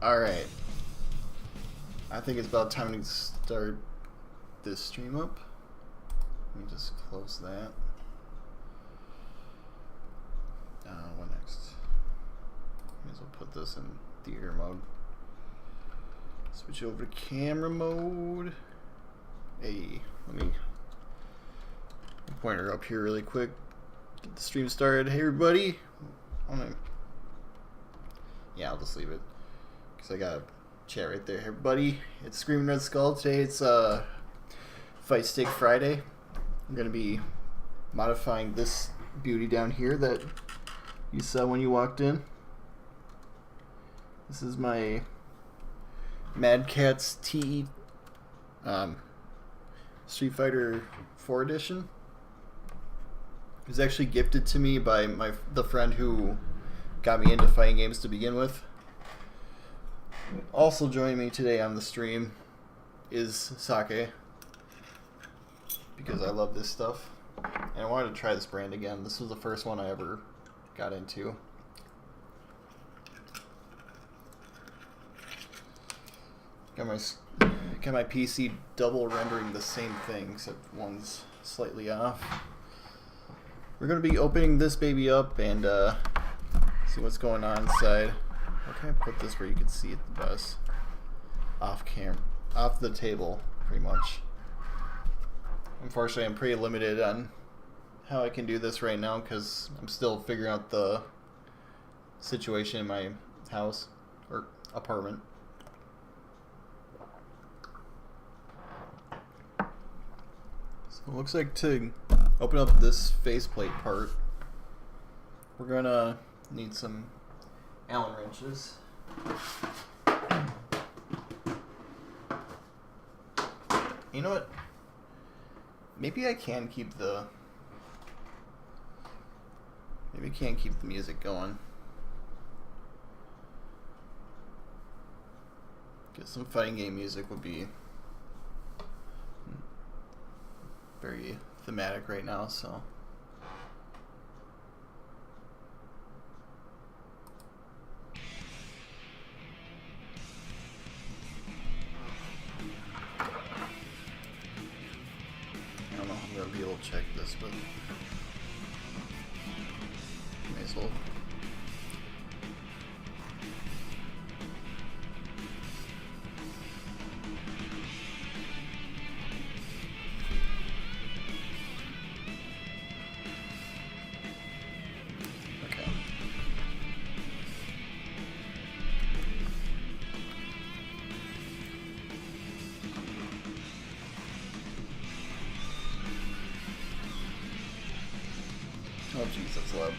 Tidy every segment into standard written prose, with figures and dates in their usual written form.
Alright. I think it's about time to start this stream up. Let me just close that. What next? May as well put this in theater mode. Switch over to camera mode. Hey, let me point her up here really quick. Get the stream started. Hey everybody. Yeah, I'll just leave it. Because I got a chat right there. Hey everybody, it's Screaming Red Skull. Today it's Fightstick Friday. I'm going to be modifying this beauty down here that you saw when you walked in. This is my Mad Catz TE Street Fighter 4 edition. It was actually gifted to me by the friend who got me into fighting games to begin with. Also joining me today on the stream is Sake, because I love this stuff and I wanted to try this brand again. This was the first one I ever got into. Got my PC double rendering the same thing, except one's slightly off. We're gonna be opening this baby up and see what's going on inside. How can I put this where you can see it the best? Off the table, pretty much. Unfortunately, I'm pretty limited on how I can do this right now because I'm still figuring out the situation in my house or apartment. So it looks like to open up this faceplate part, we're gonna need some Allen wrenches. You know what? Maybe I can keep the music going. Get some fighting game music would be very thematic right now, so. I don't know how I'm going to be able to check this, but may as well. Okay. Oh jeez, that's loud.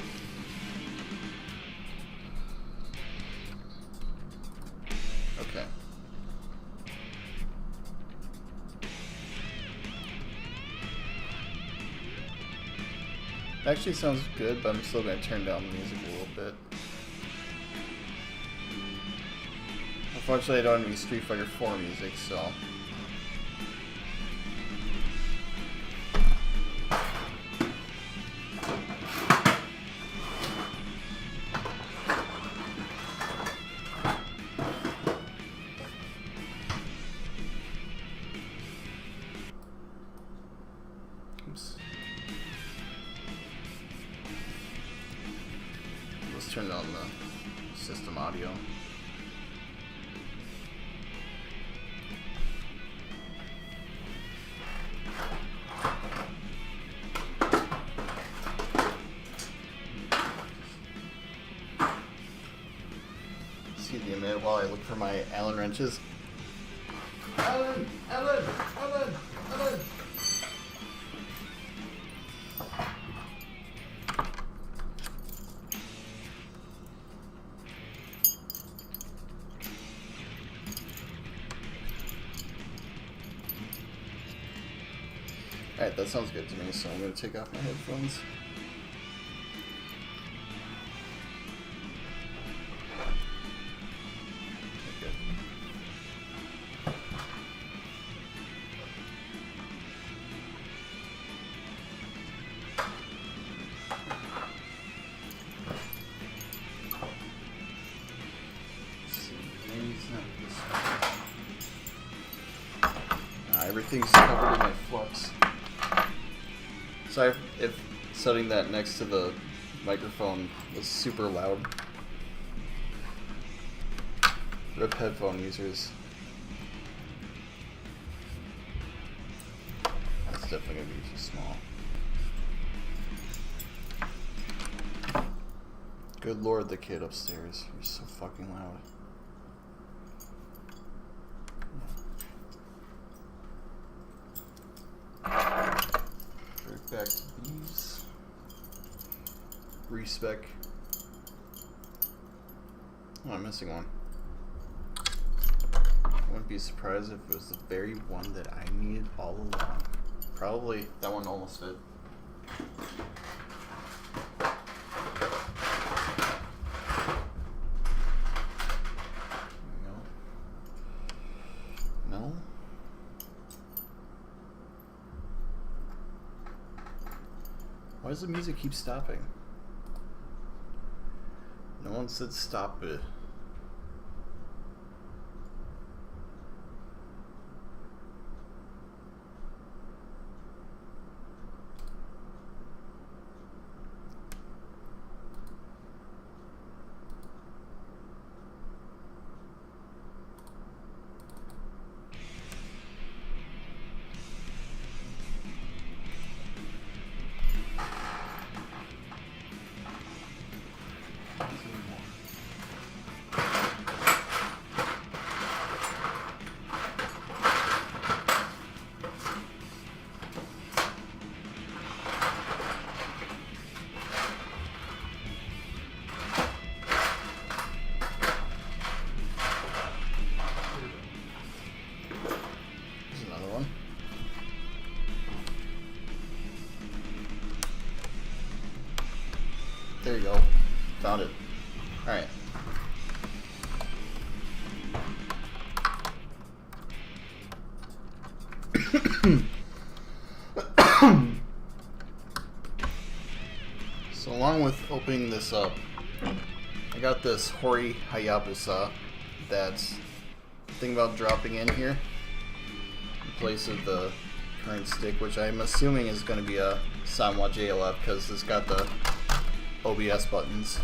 Actually sounds good, but I'm still going to turn down the music a little bit. Unfortunately, I don't have any Street Fighter 4 music, so... Let's turn on the system audio. Excuse me a minute while I look for my Allen wrenches. Allen! Allen! Allen! Allen! Alright, that sounds good to me, so I'm going to take off my headphones. Okay. Let's see, maybe it's not this one. Everything's covered in my flux. Sorry if setting that next to the microphone was super loud. RIP headphone users. That's definitely gonna be too small. Good lord, the kid upstairs. You're so fucking loud. Back to these. Respec. Oh, I'm missing one. I wouldn't be surprised if it was the very one that I needed all along. Probably that one almost fit. No? Why does the music keep stopping? No one said stop it. There you go. Found it. Alright. So along with opening this up, I got this Hori Hayabusa that's thinking about dropping in here in place of the current stick, which I'm assuming is going to be a Sanwa JLF because it's got the OBS buttons.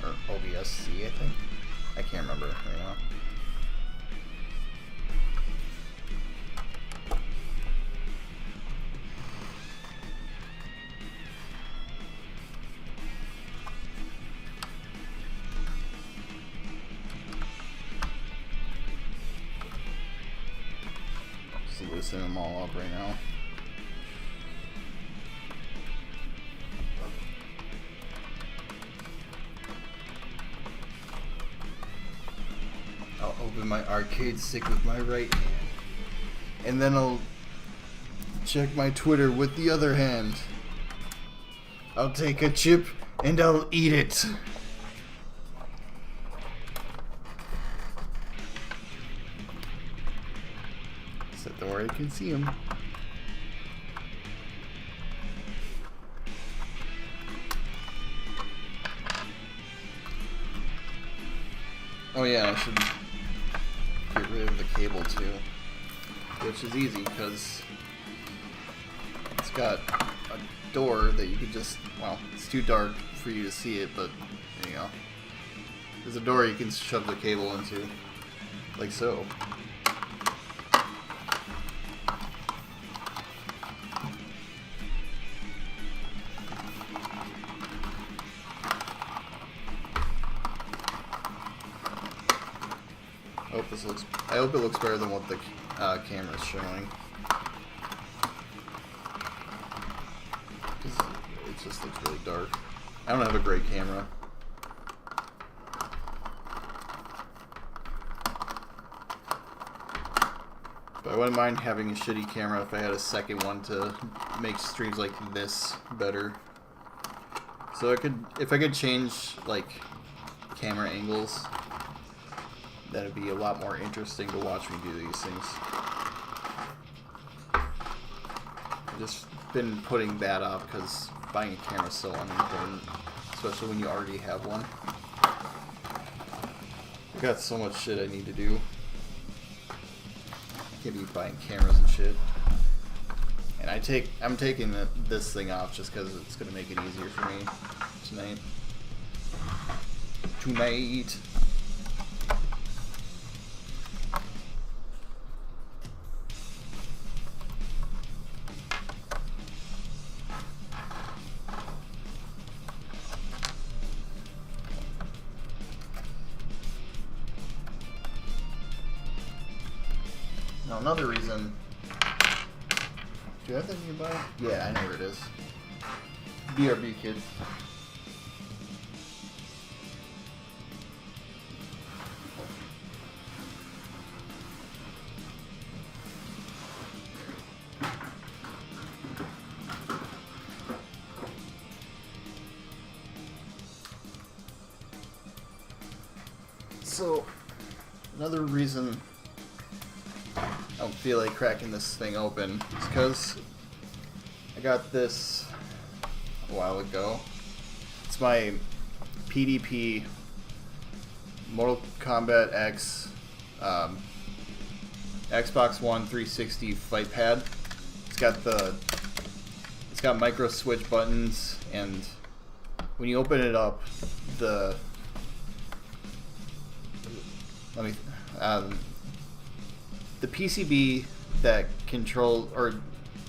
Or OBS-C, I think. I can't remember right now. Just loosen them all up right now. I'll open my arcade stick with my right hand, and then I'll check my Twitter with the other hand. I'll take a chip and I'll eat it. Set the where I can see him. Oh yeah, I should get rid of the cable too, which is easy because it's got a door that you could just, well, it's too dark for you to see it, but there you go. There's a door you can shove the cable into, like so. I hope it looks better than what the camera's showing. It just looks really dark. I don't have a great camera. But I wouldn't mind having a shitty camera if I had a second one to make streams like this better. So if I could change like camera angles, that'd be a lot more interesting to watch me do these things. I've just been putting that off because buying a camera is so unimportant, especially when you already have one. I've got so much shit I need to do. Can't be buying cameras and shit. And I'm taking this thing off just because it's gonna make it easier for me tonight. Now another reason. Do you have that nearby? Yeah, I know where it is. BRB kids. So, another reason I don't feel like cracking this thing open is because I got this a while ago. It's my PDP Mortal Kombat X Xbox One 360 fight pad. It's got micro switch buttons, and when you open it up, the PCB that controls or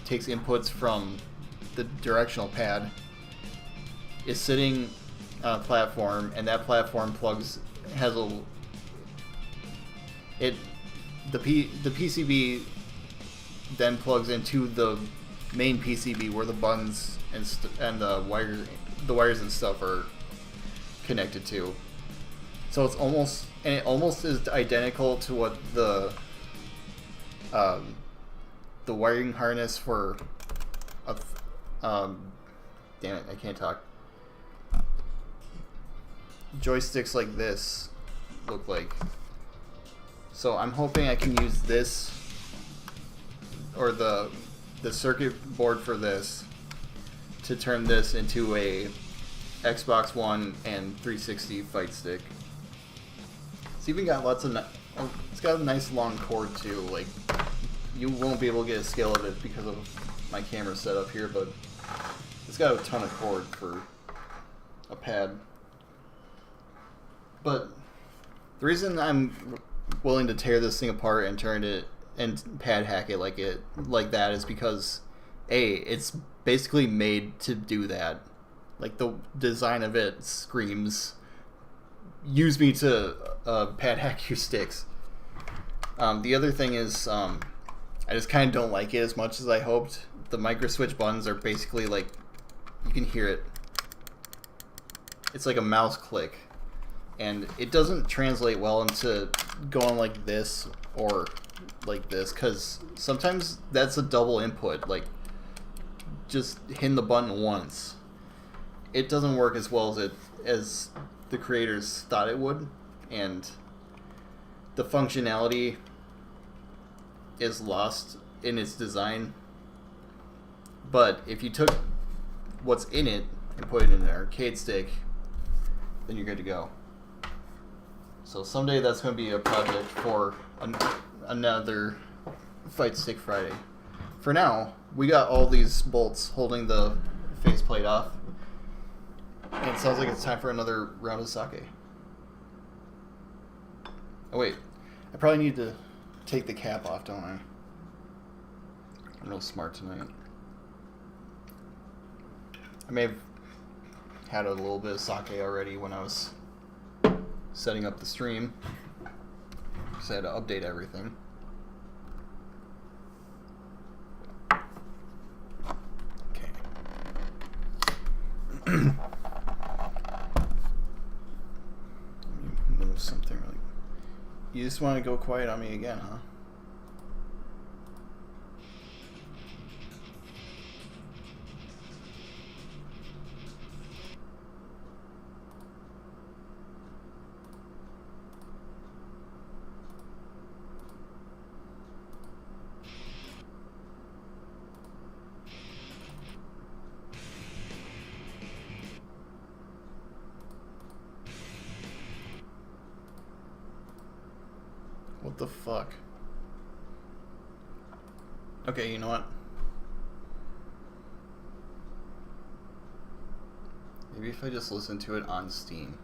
takes inputs from the directional pad is sitting on a platform, and that platform the PCB then plugs into the main PCB where the buttons and the wires and stuff are connected to. So it almost is identical to what the wiring harness for damn it, I can't talk. Joysticks like this look like. So I'm hoping I can use this or the circuit board for this to turn this into a Xbox One and 360 fight stick. It's even got it's got a nice long cord too. Like, you won't be able to get a scale of it because of my camera setup here, but it's got a ton of cord for a pad. But the reason I'm willing to tear this thing apart and turn it and pad hack it like that is because it's basically made to do that. Like, the design of it screams, use me to pad hack your sticks. The other thing is, I just kind of don't like it as much as I hoped. The micro switch buttons are basically like, you can hear it. It's like a mouse click. And it doesn't translate well into going like this or like this, because sometimes that's a double input. Like, just hitting the button once, it doesn't work as well as the creators thought it would, and the functionality is lost in its design. But if you took what's in it and put it in an arcade stick, then you're good to go. So someday that's going to be a project for another Fightstick Friday. For now, we got all these bolts holding the faceplate off, and it sounds like it's time for another round of sake. Oh wait, I probably need to take the cap off, don't I? I'm real smart tonight. I may have had a little bit of sake already when I was setting up the stream, because I had to update everything. Okay. Let me move something really. You just want to go quiet on me again, huh? What the fuck? Okay, you know what? Maybe if I just listen to it on Steam.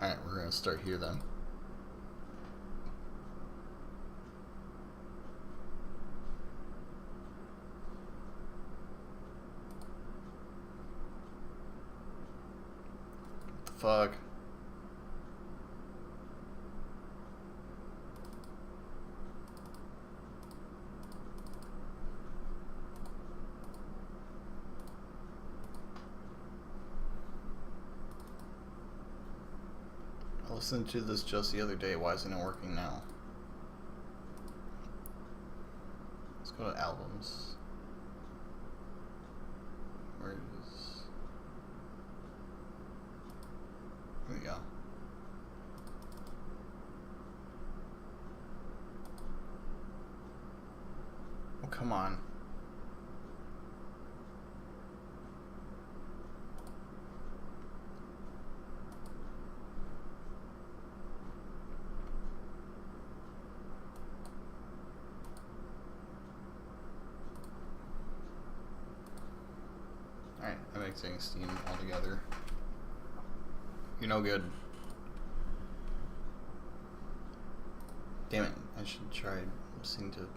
Alright, we're gonna start here then. What the fuck? I listened to this just the other day. Why isn't it working now? Let's go to albums. Where is... There we go. Oh, come on. Alright, I'm exiting Steam altogether. You're no good. Damn it, I should try listening to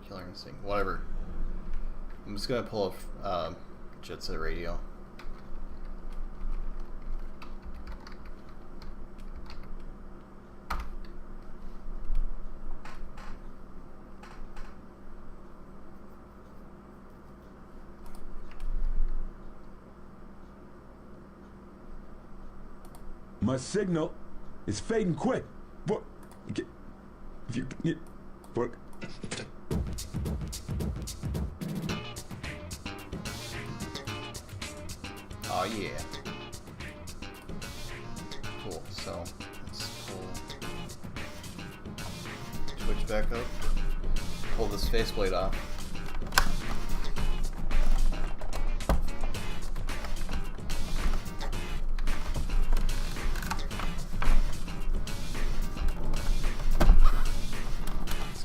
Killer Instinct. Whatever. I'm just gonna pull up Jet Set Radio. My signal is fading quick. What? If you get work. Oh yeah. Cool. So let's pull Twitch back up. Pull this faceplate off.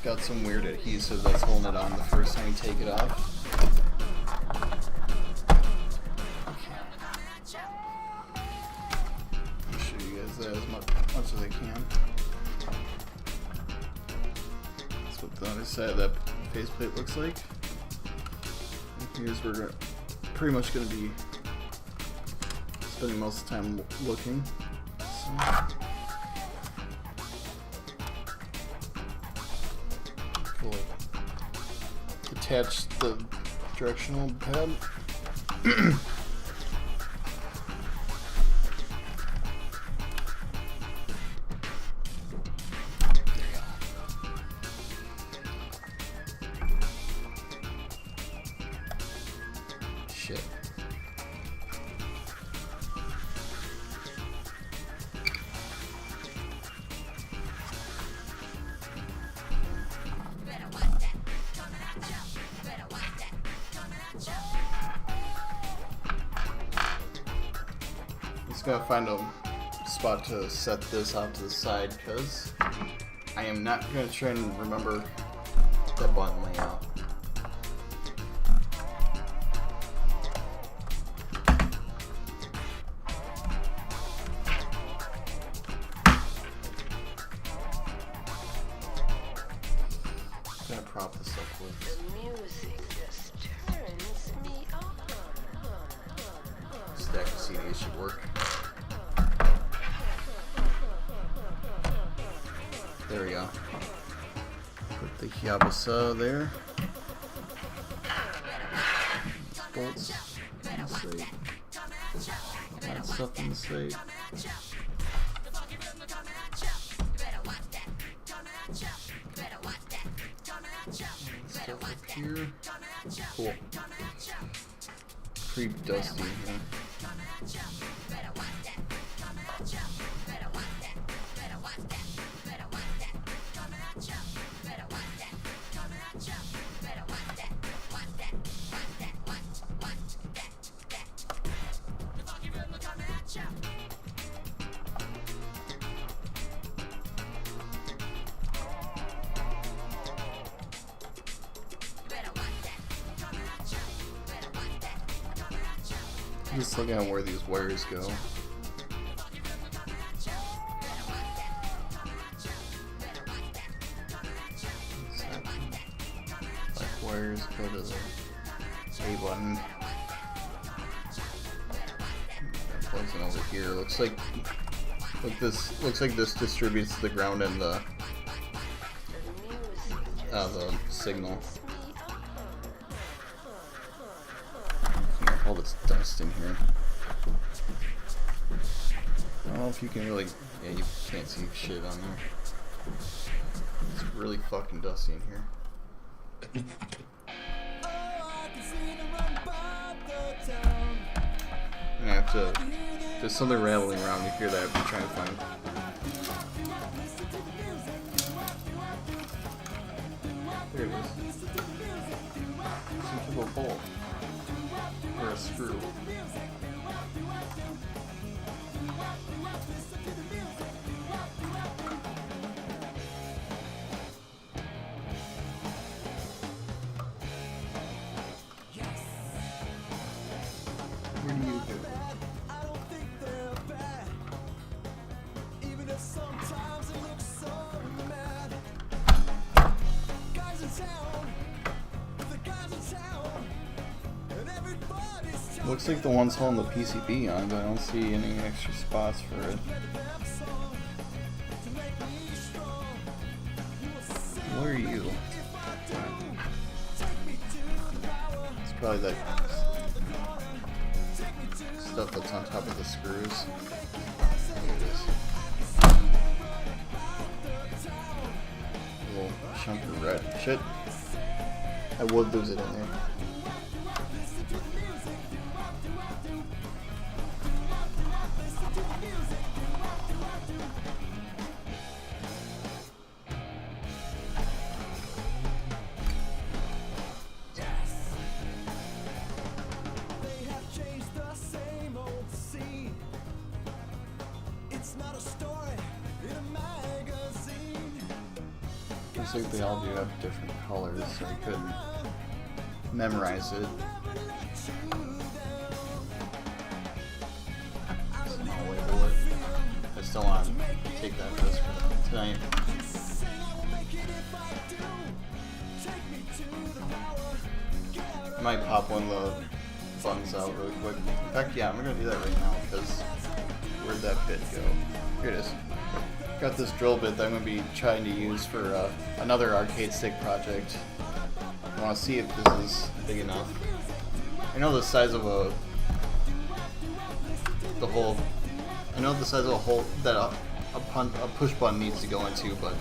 Got some weird adhesive that's holding it on the first time you take it off. Okay. I'll show you guys that as much as I can. That's what the other side of that faceplate looks like. Here's where we're pretty much going to be spending most of the time looking. So. Cool. Attach the directional pad. Shit. Just gotta find a spot to set this out to the side because I am not gonna try and remember the button layout. Gonna prop this up with. The music just turns me on. Stack of CDs should work. There we go. Put the Hayabusa there. Bolts in the safe. That stuff in the safe. Stuff up here. Cool. Pretty dusty in here. Just looking at where these wires go. Black wires go to the A button. That plugs in over here. Looks like this distributes the ground and the signal. All this dust in here. I don't know if you can really. Yeah, you can't see shit on there. It's really fucking dusty in here. I'm gonna have to. There's something rattling around. You hear that? I've been trying to find. There it is. Some type of bolt. Or a screw. What do you do? Looks like the one's holding the PCB on, but I don't see any extra spots for it. Where are you? It's probably that stuff that's on top of the screws. There it is. A little chunk of red. Shit. I would lose it in there. Looks like they all do have different colors, so I couldn't memorize it. So I'll label it. I still want to take that risk for tonight. I might pop one of the buttons out really quick. In fact, yeah, I'm gonna do that right now because where'd that bit go? Here it is. Got this drill bit that I'm gonna be trying to use for another arcade stick project. I want to see if this is big enough. I know the size of a hole that a push button needs to go into, but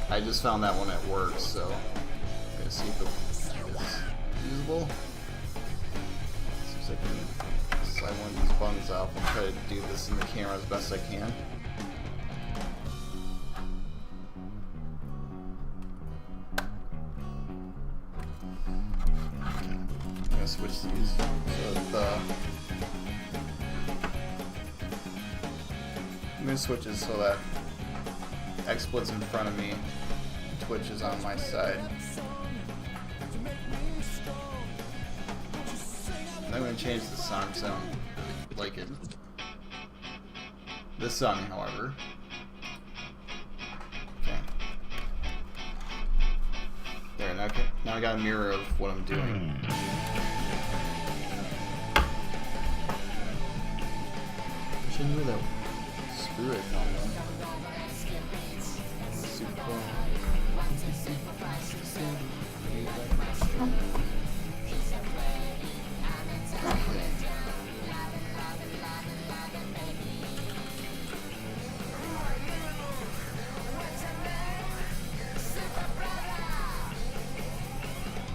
I just found that one at work, so I'm gonna see if it is usable. See if I can slide one of these buttons out and try to do this in the camera as best I can. I'm gonna switch these so that I'm gonna switch it so that XSplit's in front of me, Twitch is on my side. And I'm gonna change the song because I don't like it. This song, however. Okay. There, now I got a mirror of what I'm doing. I should move that screw it on though. Super cool.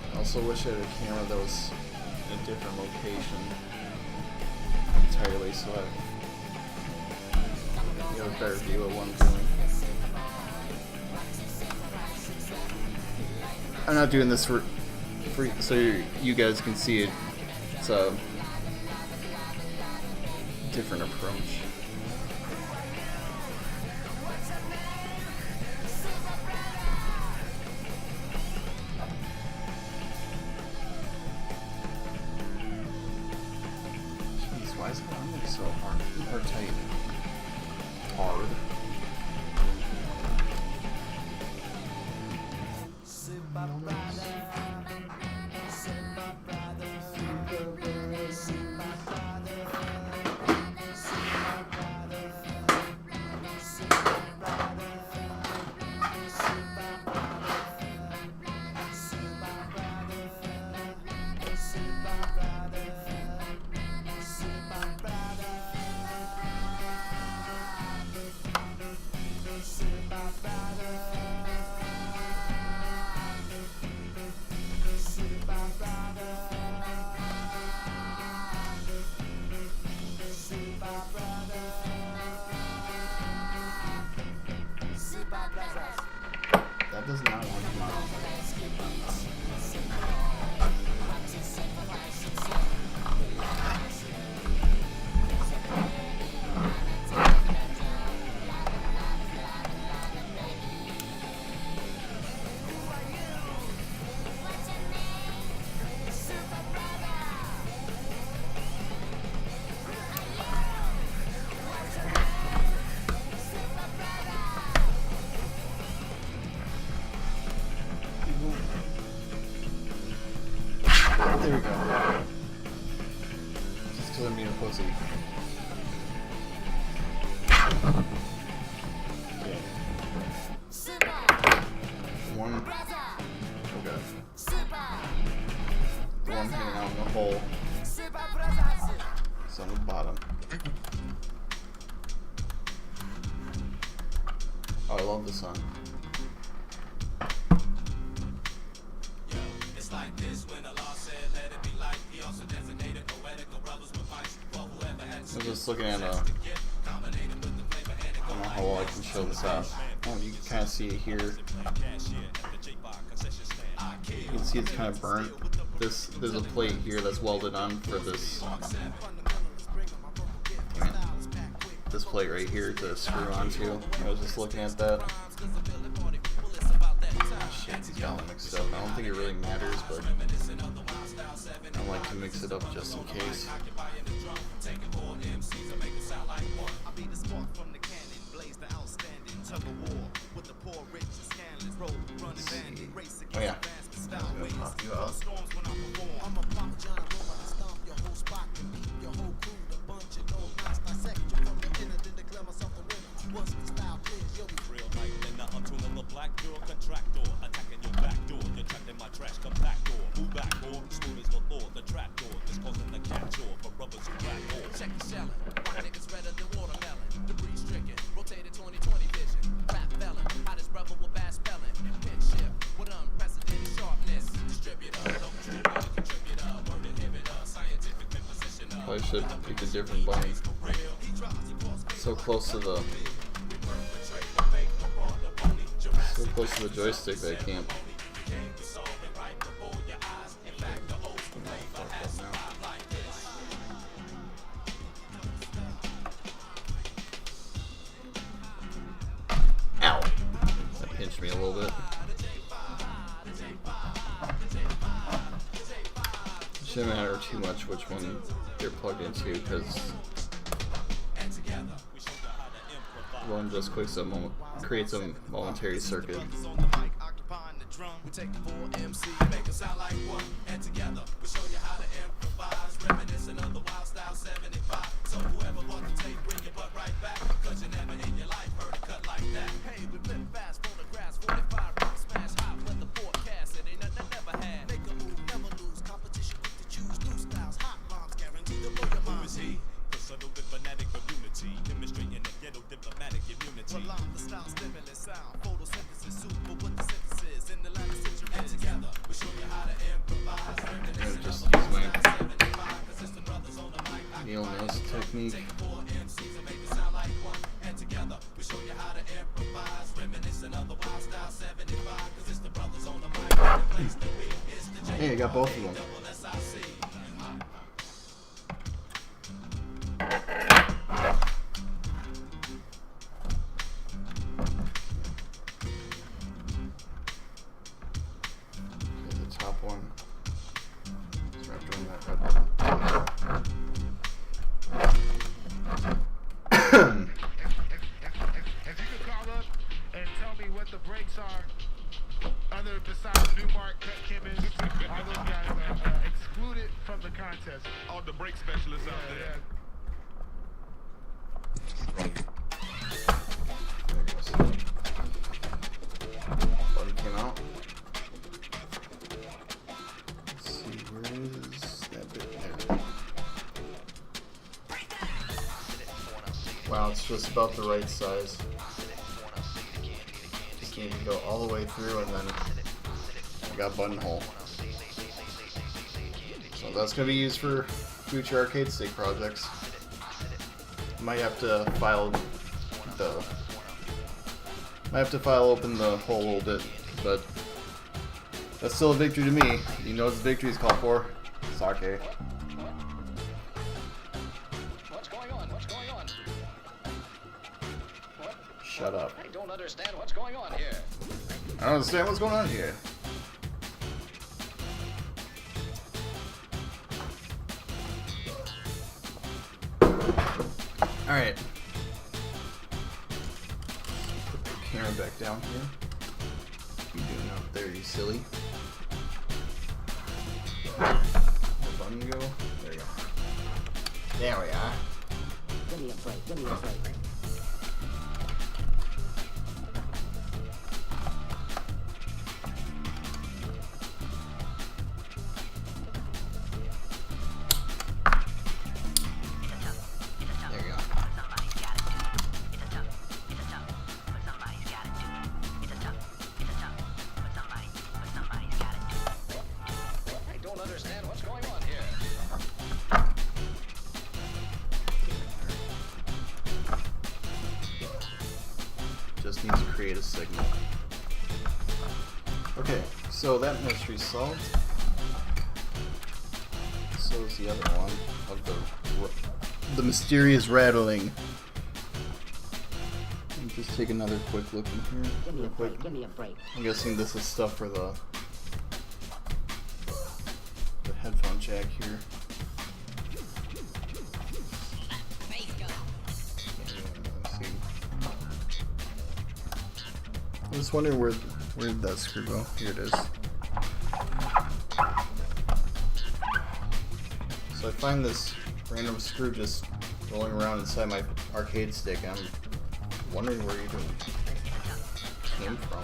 I also wish I had a camera that was in a different location entirely so I have a better view of what I'm doing. I'm not doing this for so you guys can see it. It's a different approach. Jeez, why is it on there so hard? Or tight? Hard. That does not want to come out. There we go. Just because I'm being a pussy. Okay. One. Okay. One hanging out in the hole. It's on the bottom. Oh, I love this song. I was just looking at I don't know how well I can show this off. Oh, you can kind of see it here. You can see it's kind of burnt. There's a plate here that's welded on for this plate right here to screw onto. I was just looking at that. Shit, these got all mixed up. I don't think it really matters, but I like to mix it up just in case. Oh yeah. you out. I should pick a different button. So close to the joystick that I can't. Ow! That pinched me a little bit. It shouldn't matter too much which one they're plugged into, because one just creates a momentary circuit. Just use my neo-nose technique. Hey, I got both of them. The top one. Let's wrap around that red button. If you could call up and tell me what the breaks are, other besides Newmark, Cut Chemist, all those guys are excluded from the contest. All the break specialists out there. Button came out. Let's see, where is that bit there? Wow, it's just about the right size. Just need to go all the way through, and then I got buttonhole. So that's going to be used for future arcade stick projects. Might have to file open the hole a little bit, but that's still a victory to me. You know what the victory is called for? Sake. What's going on? What's going on? What? Shut up. I don't understand what's going on here. I don't understand what's going on here. Alright. Put the camera back down here. What are you doing out there, you silly? Where the button go? There you go. There we are. Give me a break, give me a break. There you go. I don't understand what's going on here. Just needs to create a signal. Okay, so that mystery's solved. So is the other one of the mysterious rattling. Let me just take another quick look in here. Give me Real a quick. break, give me a break. I'm guessing this is stuff for the headphone jack here. Let's see. I'm just wondering where did that screw go? Here it is. So I find this random screw just rolling around inside my arcade stick, and I'm wondering where it even came from.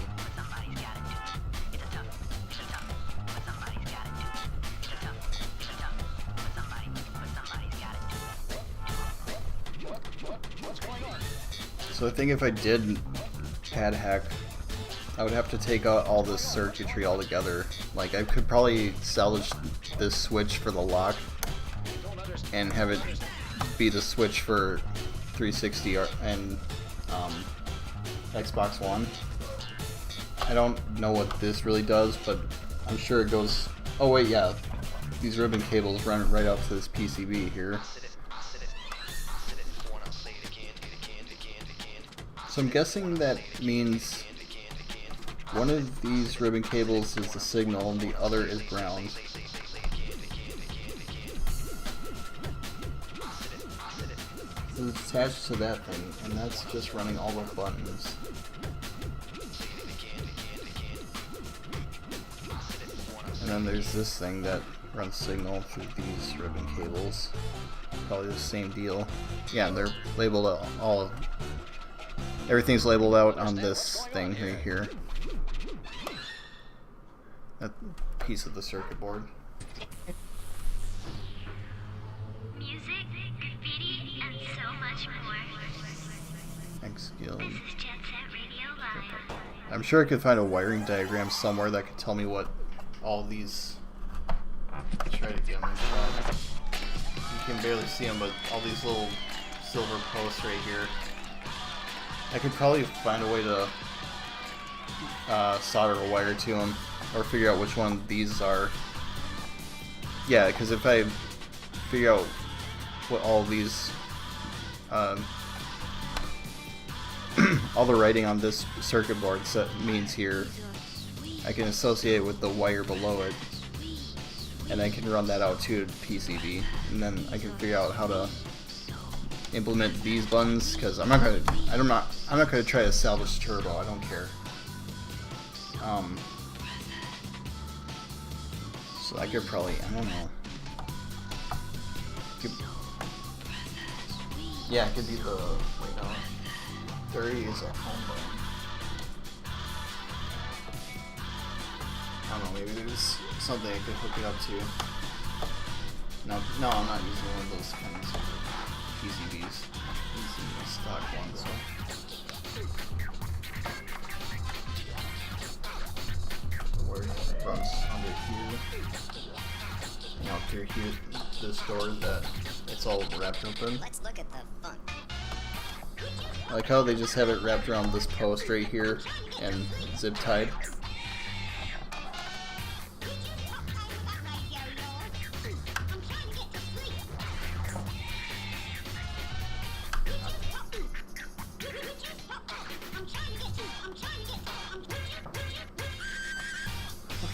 So I think if I did pad hack, I would have to take out all this circuitry altogether. Like, I could probably salvage this switch for the lock and have it be the switch for 360 and Xbox One. I don't know what this really does, but I'm sure it goes... Oh wait, yeah. These ribbon cables run right up to this PCB here. So I'm guessing that means one of these ribbon cables is the signal and the other is ground. So it's attached to that thing, and that's just running all the buttons. And then there's this thing that runs signal through these ribbon cables. Probably the same deal. Yeah, they're labeled all. Everything's labeled out on this thing right here. That piece of the circuit board. Music, graffiti, and so much more. X-Guild. This is Jet Set Radio Live. I'm sure I could find a wiring diagram somewhere that could tell me what all these... Try to get them in shot. You can barely see them, but all these little silver posts right here. I could probably find a way to solder a wire to them, or figure out which one these are. Yeah, because if I figure out what all these, all the writing on this circuit board means here, I can associate it with the wire below it, and I can run that out to PCB, and then I can figure out how to implement these buttons, because I'm not gonna try to salvage turbo. I don't care. So I could probably, I don't know. Yeah, it could be the, wait no, 30 is a home button. I don't know, maybe there's something I could hook it up to. No, I'm not using one of those kinds of PCBs. I'm using the stock one, so. Where it runs under here. And out here, this door that it's all wrapped open. Let's look at the fun. I like how they just have it wrapped around this post right here and zip tied.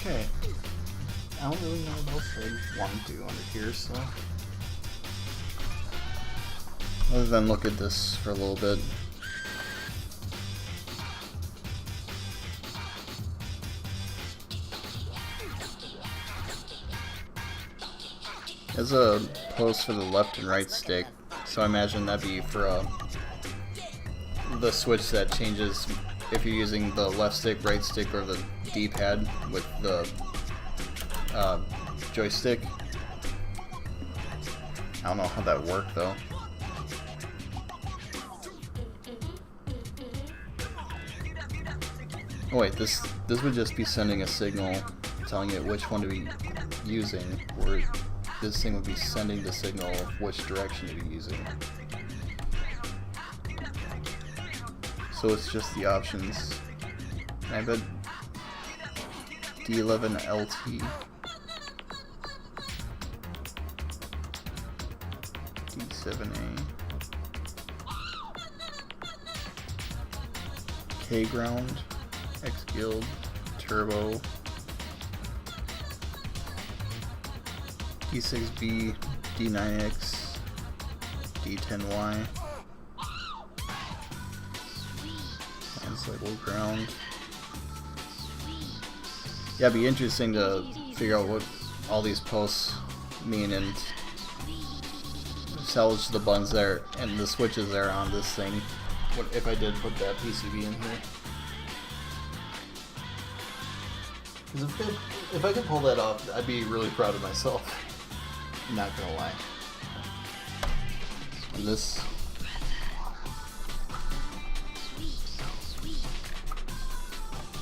Okay. I don't really know what else I want to do under here, so. Other than look at this for a little bit. There's a post for the left and right stick, so I imagine that'd be for the switch that changes if you're using the left stick, right stick, or the D-pad with the joystick. I don't know how that worked though. Oh wait, this would just be sending a signal telling it which one to be using, or this thing would be sending the signal of which direction to be using. So it's just the options. I bet D11LT, D7A, K ground, X guild, turbo, D6B, D9X, D10Y, translable ground. Yeah, it'd be interesting to figure out what all these posts mean and salvage the buttons there and the switches there on this thing. What if I did put that PCB in here? Because if I could pull that off, I'd be really proud of myself. Not gonna lie. And this.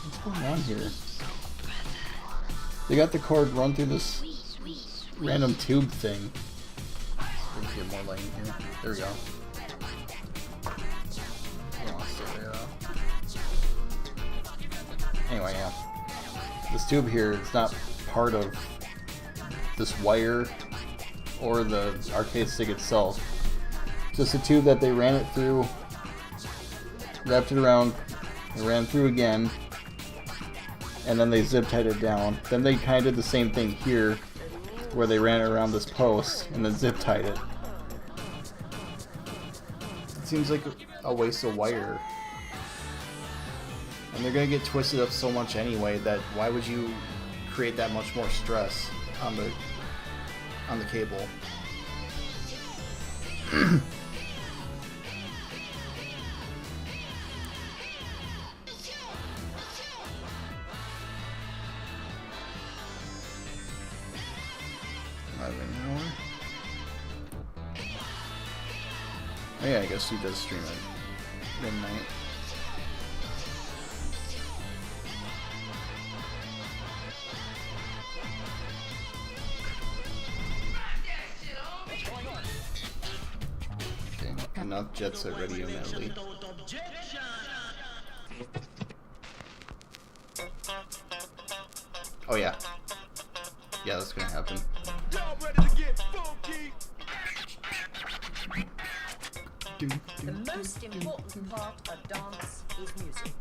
What's going on here? They got the cord run through this random tube thing. Let's get more light in here. There we go. I don't want to stay there though. Anyway, yeah. This tube here is not part of this wire or the arcade stick itself. Just a tube that they ran it through, wrapped it around, and ran through again, and then they zip tied it down. Then they kind of did the same thing here, where they ran it around this post and then zip tied it. It seems like a waste of wire. And they're gonna get twisted up so much anyway that why would you create that much more stress on the cable? Oh yeah, I guess he does stream at midnight. Okay, enough Jet Set Radio medley. Oh yeah. Yeah, that's gonna happen. The most important part of dance is music.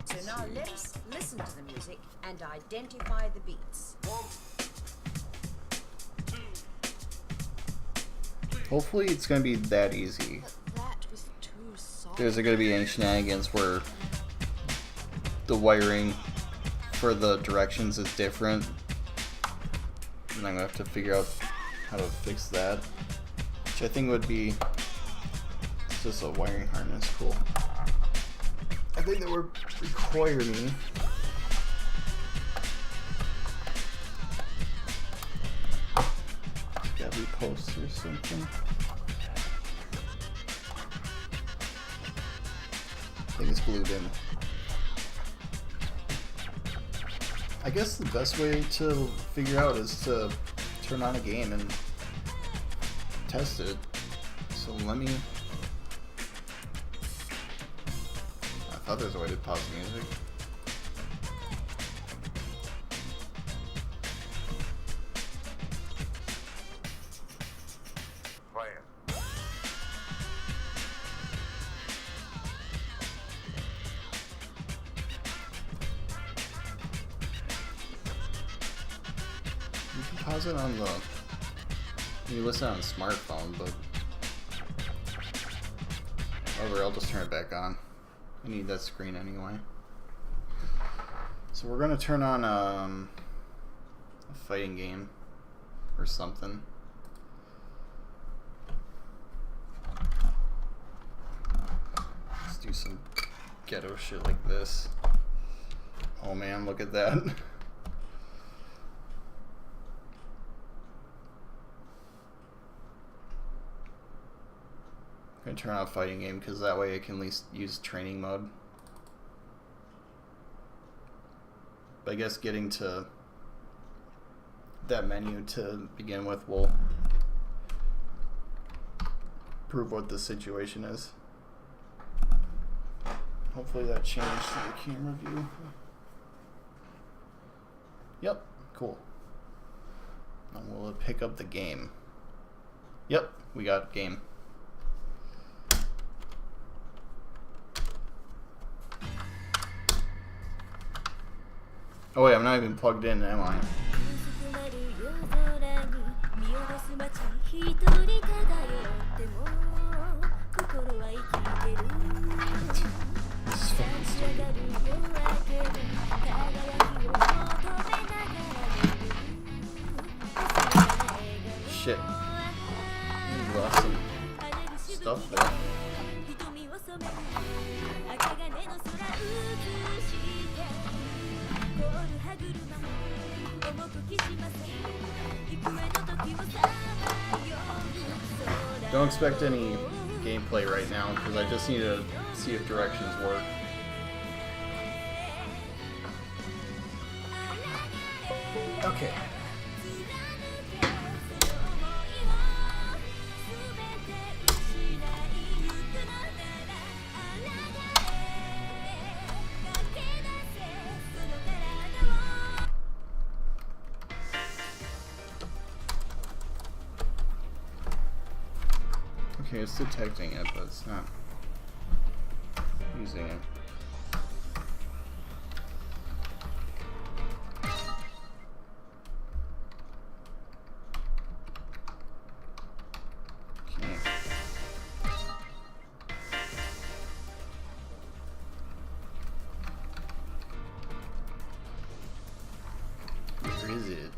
So now let us listen to the music and identify the beats. Hopefully it's gonna be that easy. That was too soft. There's gonna be any shenanigans where the wiring for the directions is different, and I'm gonna have to figure out how to fix that, which I think would be just a wiring harness. Cool. I think that would require me to repost or something. I think it's glued in. I guess the best way to figure out is to turn on a game and test it. So let me... I thought there was a way to pause the music. You can pause it on the... You listen on a smartphone, but... However, I'll just turn it back on. I need that screen anyway. So we're gonna turn on a fighting game or something. Let's do some ghetto shit like this. Oh man, look at that. I'm gonna turn on a fighting game because that way I can at least use training mode. But I guess getting to that menu to begin with will prove what the situation is. Hopefully that changed the camera view. Yep, cool. And will it pick up the game? Yep, we got game. Oh wait, I'm not even plugged in, am I? This is fucking stupid. Shit. You lost Don't expect any gameplay right now because I just need to see if directions work. Okay. Okay, it's detecting it, but it's not using it. Okay. Where is it?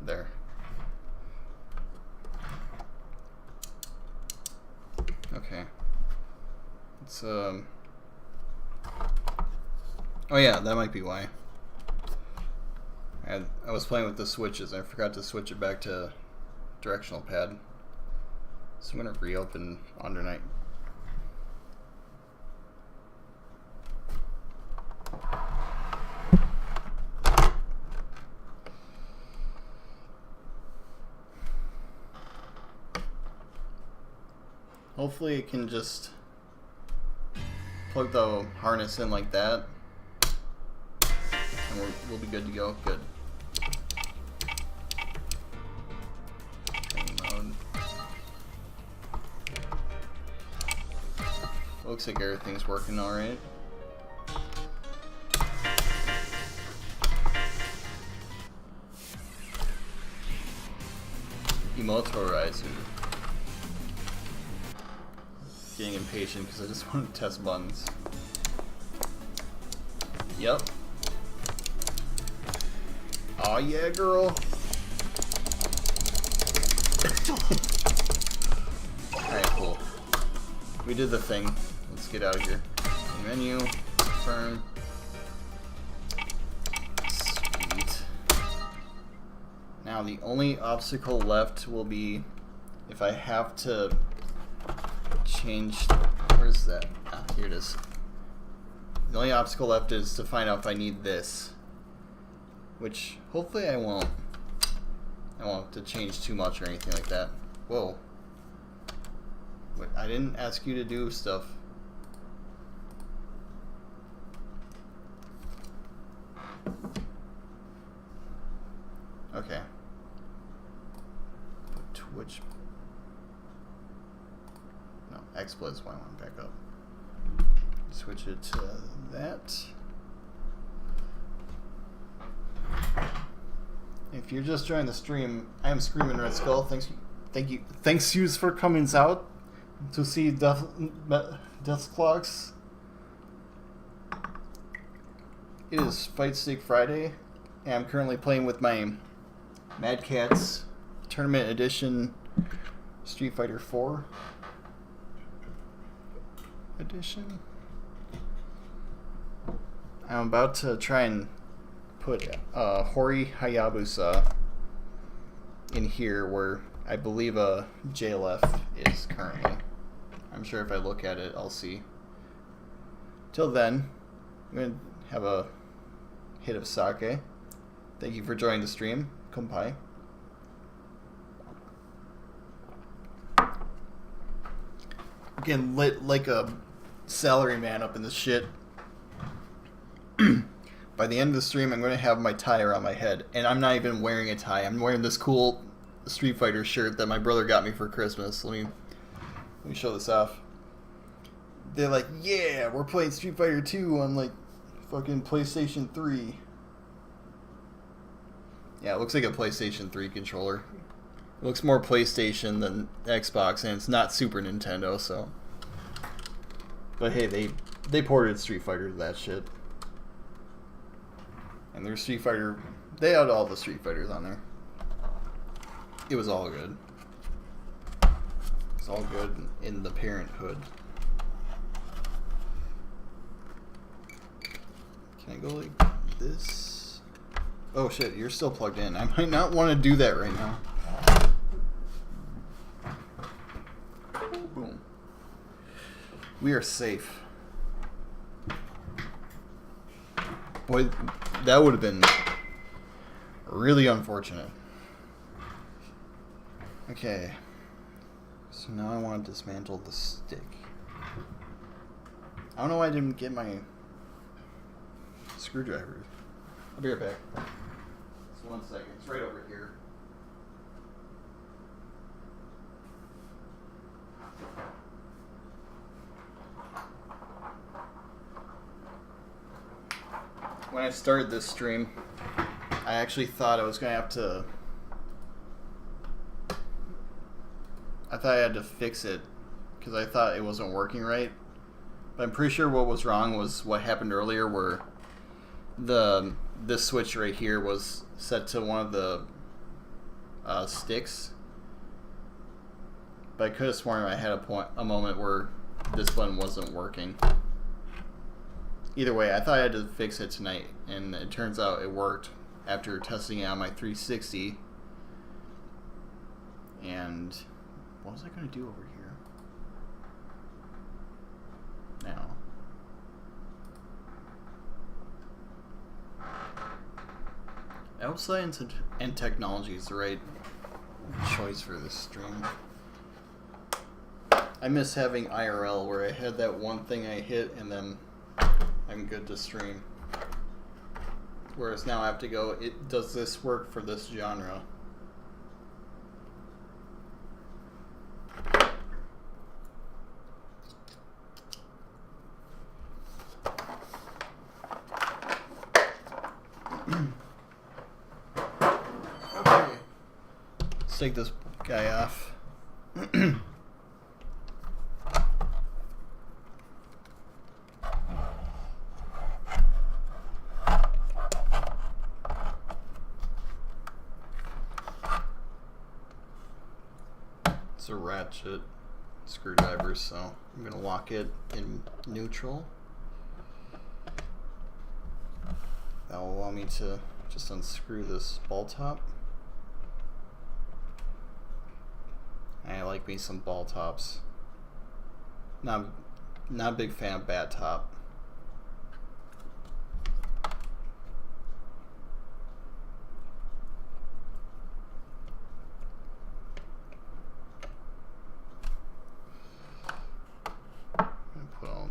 There. Okay. It's oh yeah, that might be why. I was playing with the switches and I forgot to switch it back to directional pad. So I'm gonna reopen Under Night. Hopefully it can just plug the harness in like that, and we'll be good to go. Good. Training mode. Looks like everything's working alright. Emotorizer. Getting impatient because I just want to test buttons. Yep. Aw yeah, girl. Alright, cool. We did the thing. Let's get out of here. Menu. Confirm. Sweet. Now the only obstacle left will be if I have to change. Where's that? Ah, here it is. The only obstacle left is to find out if I need this, which hopefully I won't. I won't have to change too much or anything like that. Whoa. Wait, I didn't ask you to do stuff. Okay. Twitch. No, XSplit is why I want to back up. Switch it to that. If you're just joining the stream, I am Screaming Red Skull. Thanks yous for coming out to see Death Clocks. It is Fightstick Friday, and I'm currently playing with my Mad Catz Tournament Edition Street Fighter 4 edition. I'm about to try and put Hori Hayabusa in here where I believe a JLF is currently. I'm sure if I look at it, I'll see. Till then, I'm going to have a hit of sake. Thank you for joining the stream. Kumpai. Getting lit like a salary man up in this shit. By the end of the stream, I'm going to have my tie around my head. And I'm not even wearing a tie. I'm wearing this cool Street Fighter shirt that my brother got me for Christmas. Let me show this off. They're like, yeah, we're playing Street Fighter 2 on, like, fucking PlayStation 3. Yeah, it looks like a PlayStation 3 controller. It looks more PlayStation than Xbox, and it's not Super Nintendo, so. But hey, they ported Street Fighter to that shit. And their Street Fighter, they had all the Street Fighters on there. It was all good. It's all good in the parenthood. Can I go like this? Oh shit, you're still plugged in. I might not want to do that right now. Boom. We are safe. Boy, that would have been really unfortunate. Okay. So now I want to dismantle the stick. I don't know why I didn't get my screwdriver. I'll be right back. Just 1 second. It's right over here. When I started this stream, I actually thought I was going to have to... I thought I had to fix it because I thought it wasn't working right. But I'm pretty sure what was wrong was what happened earlier, where this switch right here was set to one of the sticks. But I could have sworn I had a moment where this button wasn't working. Either way, I thought I had to fix it tonight, and it turns out it worked after testing it on my 360. And what was I going to do over here? Now. Outside and technology is the right choice for this stream. I miss having IRL where I had that one thing I hit and then I'm good to stream. Whereas now I have to go, does this work for this genre? Okay. Let's take this guy off. It's a ratchet screwdriver, so I'm going to lock it in neutral. That will allow me to just unscrew this ball top. I like me some ball tops. Not a big fan of bat top. Put all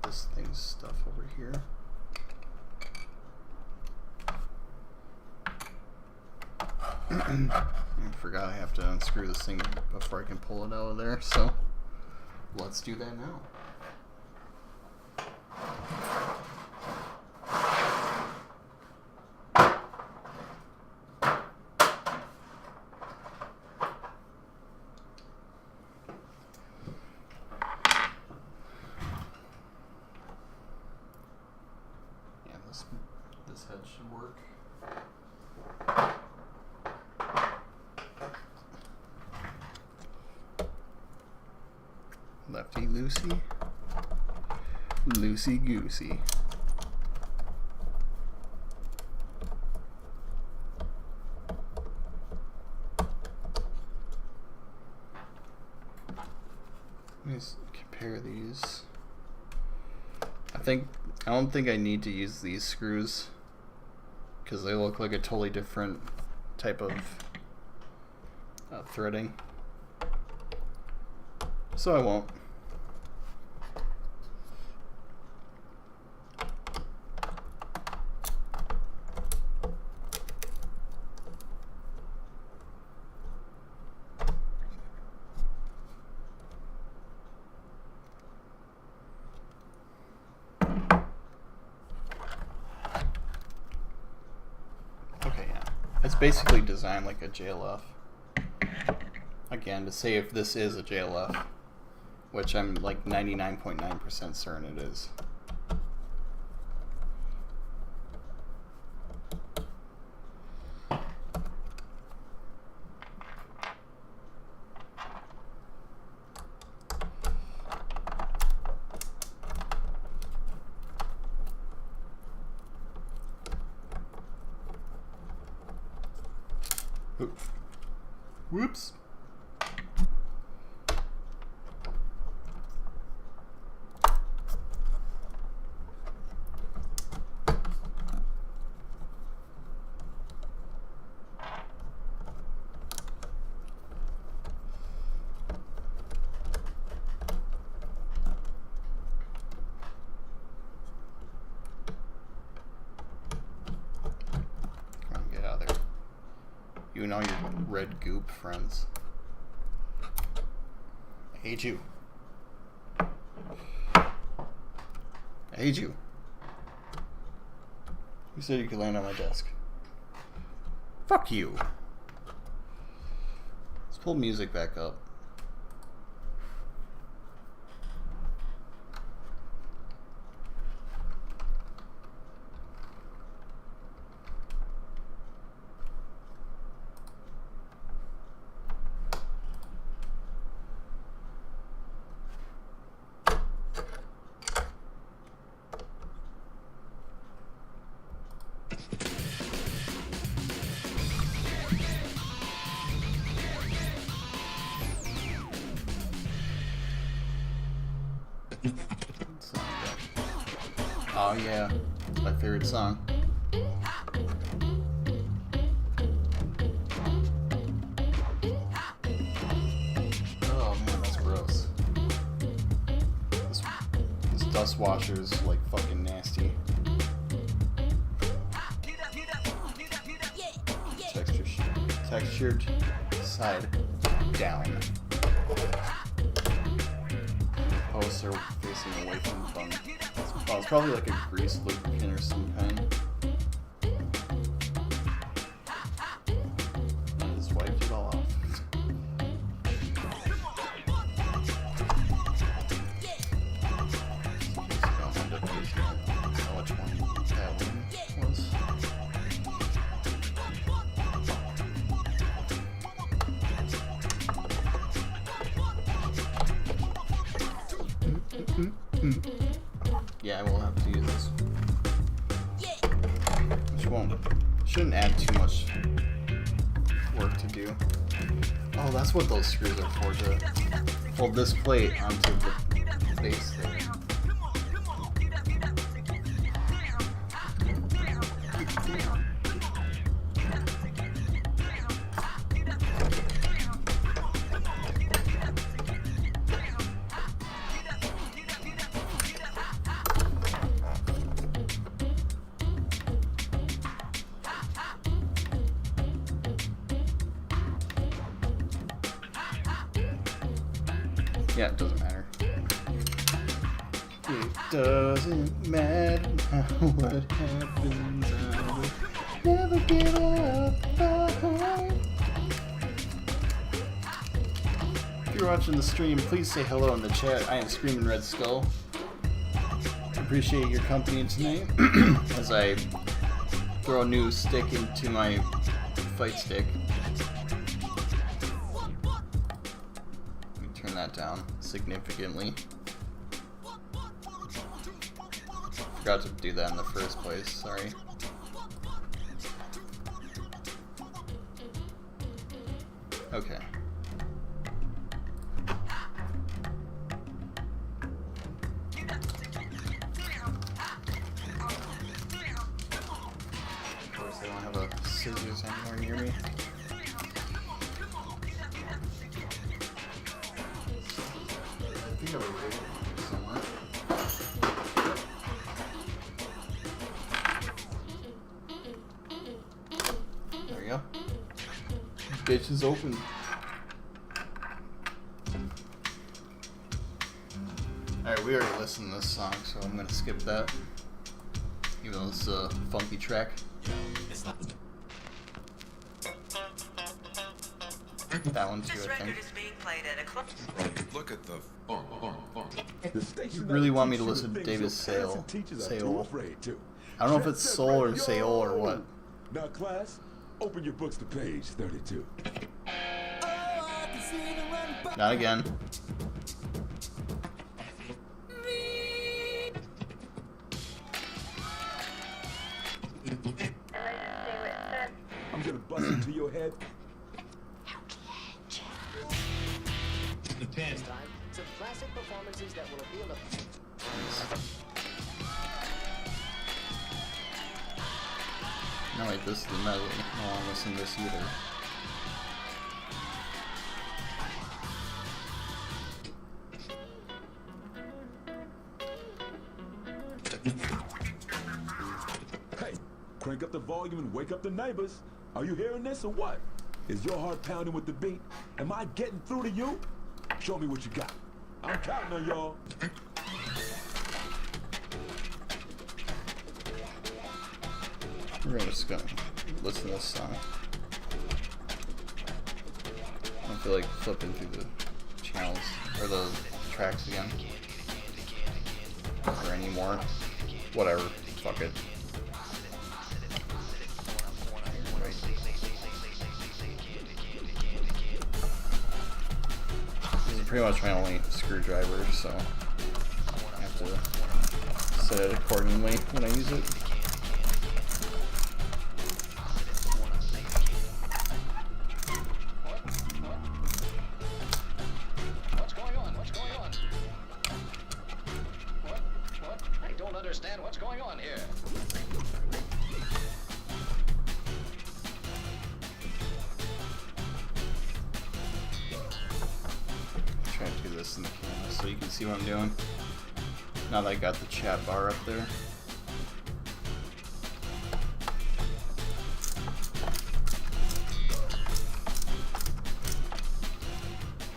this thing's stuff over here. I forgot I have to unscrew this thing before I can pull it out of there, so let's do that now. Yeah, this head should work. Lefty loosey, loosey goosey. Let me just compare these. I don't think I need to use these screws because they look like a totally different type of threading. So I won't. Okay, yeah. It's basically designed like a JLF. Again, to say if this is a JLF. Which I'm like 99.9% certain it is. Whoops. Come on, get out of there. You and all your red goop friends. I hate you. I hate you. You said you could land on my desk. Fuck you. Let's pull music back up. Oh yeah, my favorite song. Oh man, that's gross. This dust washer is like fucking nasty. Textured side down. Posts are facing away from the bun. Oh, it's probably like a grease lubricant or some kind. I just wiped it all off. I'll end up using it. I don't know which one that one was. Yeah, I will have to use this. Which won't. Shouldn't add too much work to do. Oh, that's what those screws are for, to hold this plate onto the base there. Yeah, it doesn't matter. It doesn't matter what happens. I will never give up the fight. If you're watching the stream, please say hello in the chat. I am Screaming Red Skull. Appreciate your company tonight as I throw a new stick into my Fightstick. That down significantly. Forgot to do that in the first place, sorry. Okay. Of course, I don't have a scissors anywhere near me. I think I have a razor somewhere. There we go. Bitch is open. Alright, we already listened to this song, so I'm gonna skip that. Even though it's a funky track. That one too, I think. Look at the You really want me to listen to David Sayol? I don't know if it's Soul or Sayol or what. Now, class, open your books to page 32. Not again. I'm gonna bust into your head. This time, some classic performances that will appeal to. No, wait, this is the medley. No, I'm missing this either. Hey, crank up the volume and wake up the neighbors. Are you hearing this or what? Is your heart pounding with the beat? Am I getting through to you? Show me what you got. I'm counting on y'all. We're just gonna listen to this song. I don't feel like flipping through the channels or the tracks again. Or anymore. Whatever. Fuck it. This is pretty much my only screwdriver, so I have to set it accordingly when I use it. What's going on? What's going on? What? I don't understand what's going on here. Try to do this in the camera so you can see what I'm doing. Now that I got the chat bar up there.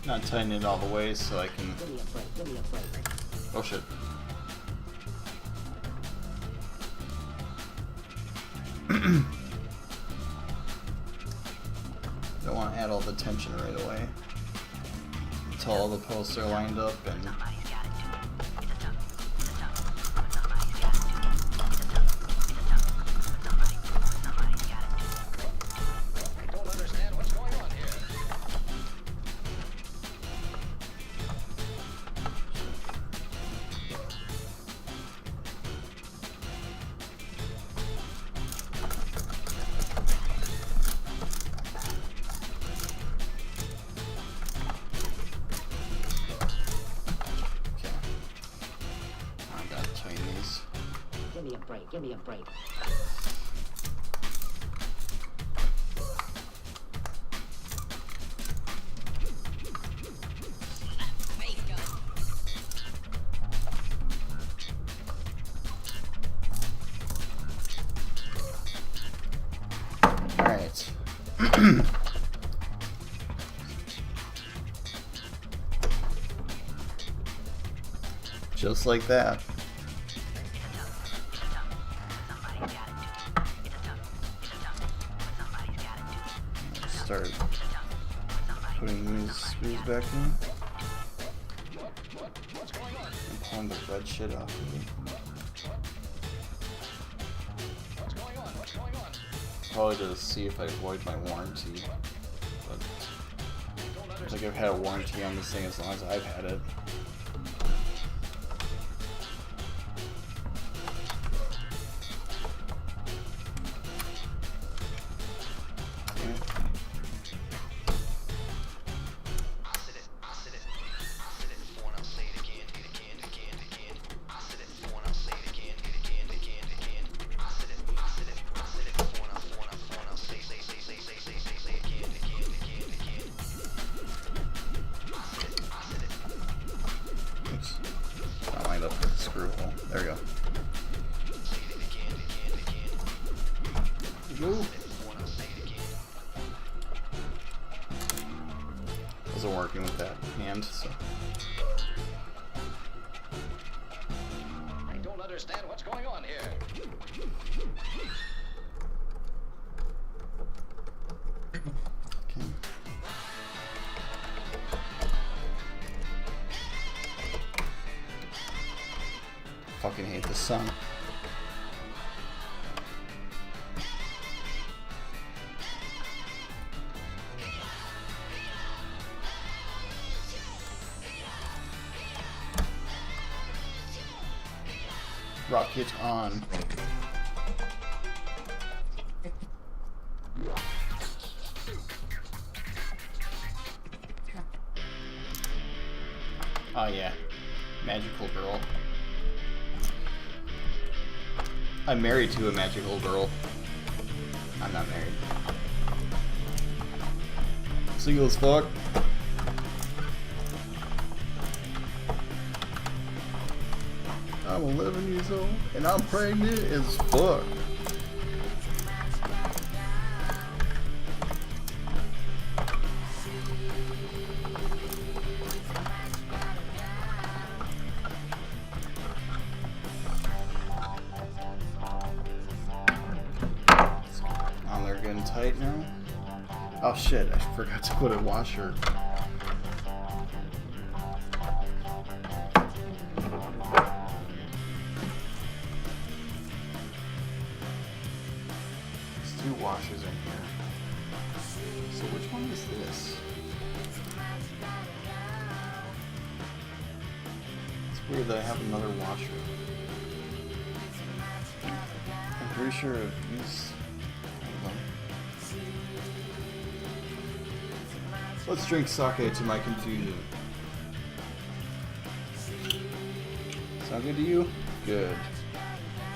Not tightening it all the way so I can. Oh shit. Don't want to add all the tension right away until all the posts are lined up and. I don't understand what's going on here. Okay. I gotta tighten these. Give me a break, give me a break. Alright. Just like that. Start putting these screws back in. And pulling the red shit off of it. Probably to see if I void my warranty. But I think I've had a warranty on this thing as long as I've had it. Oops. Not lined up with the screw hole. There we go. Ooh. Wasn't working with that hand, so. I don't understand what's going on here. Okay. Fucking hate the sun. Rocket on. Oh yeah, magical girl. I'm married to a magical girl. I'm not married. Single as fuck. I'm 11 years old and I'm pregnant as fuck. Oh, they're getting tight now. Oh shit, I forgot to put a washer. There's 2 washers in here. So which one is this? It's weird that I have another washer. I'm pretty sure I've used... Hold on. Let's drink sake to my confusion. Sound good to you? Good.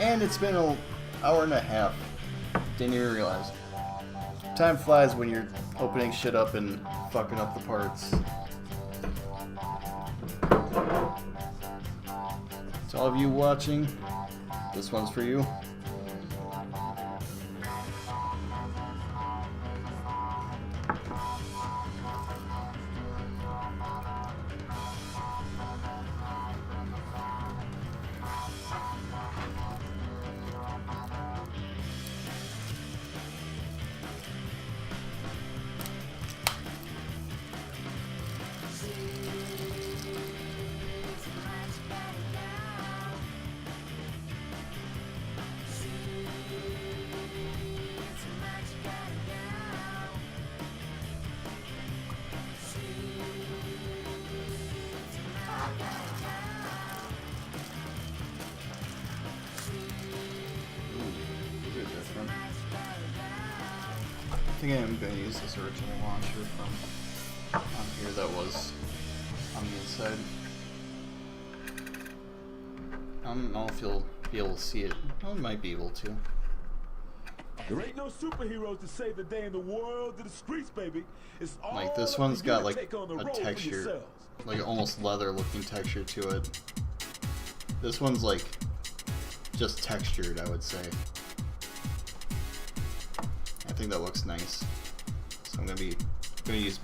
And it's been an hour and a half. Didn't even realize. Time flies when you're opening shit up and fucking up the parts. To all of you watching, this one's for you. I think I'm going to use this original launcher from on here that was on the inside. I don't know if you'll be able to see it. I might be able to. There ain't no superheroes to save the day in the world of the streets, baby. It's all Like this one's got like a texture, like almost leather looking texture to it. This one's like just textured, I would say. I think that looks nice. So I'm gonna use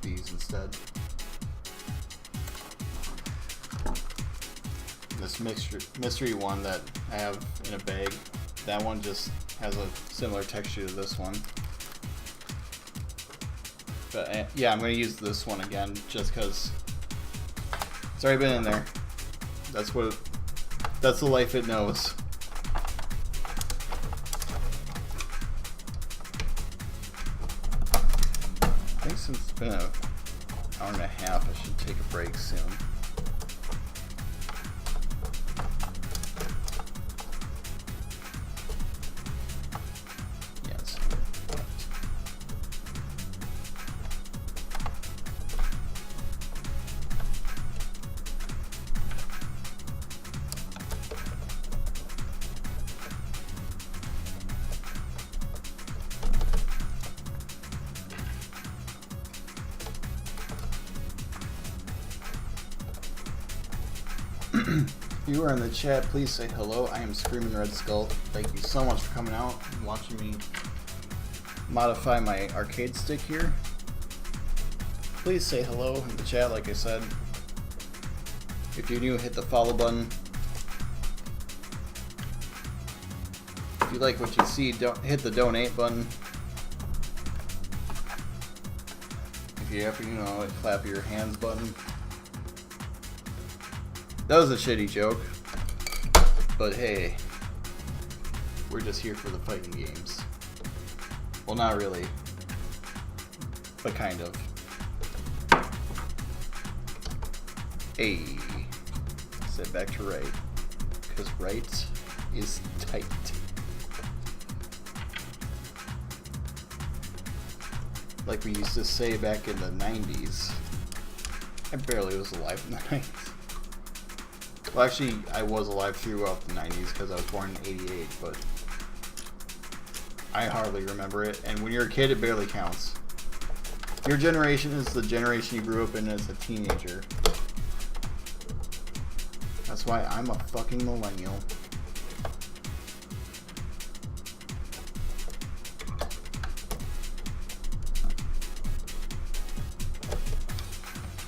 these instead. This mystery one that I have in a bag, that one just has a similar texture to this one. But yeah, I'm gonna use this one again just because it's already been in there. That's the life it knows. I think since it's been an hour and a half, I should take a break soon. Yes. If you are in the chat, please say hello. I am Screaming Red Skull. Thank you so much for coming out and watching me modify my arcade stick here. Please say hello in the chat, like I said. If you're new, hit the follow button. If you like what you see, don't hit the donate button. If you have, clap your hands button. That was a shitty joke, but hey, we're just here for the fighting games. Well, not really, but kind of. Hey, set back to right, because right is tight. Like we used to say back in the 90s. I barely was alive in the 90s. Well, actually, I was alive throughout the 90s because I was born in 88, but I hardly remember it. And when you're a kid, it barely counts. Your generation is the generation you grew up in as a teenager. That's why I'm a fucking millennial.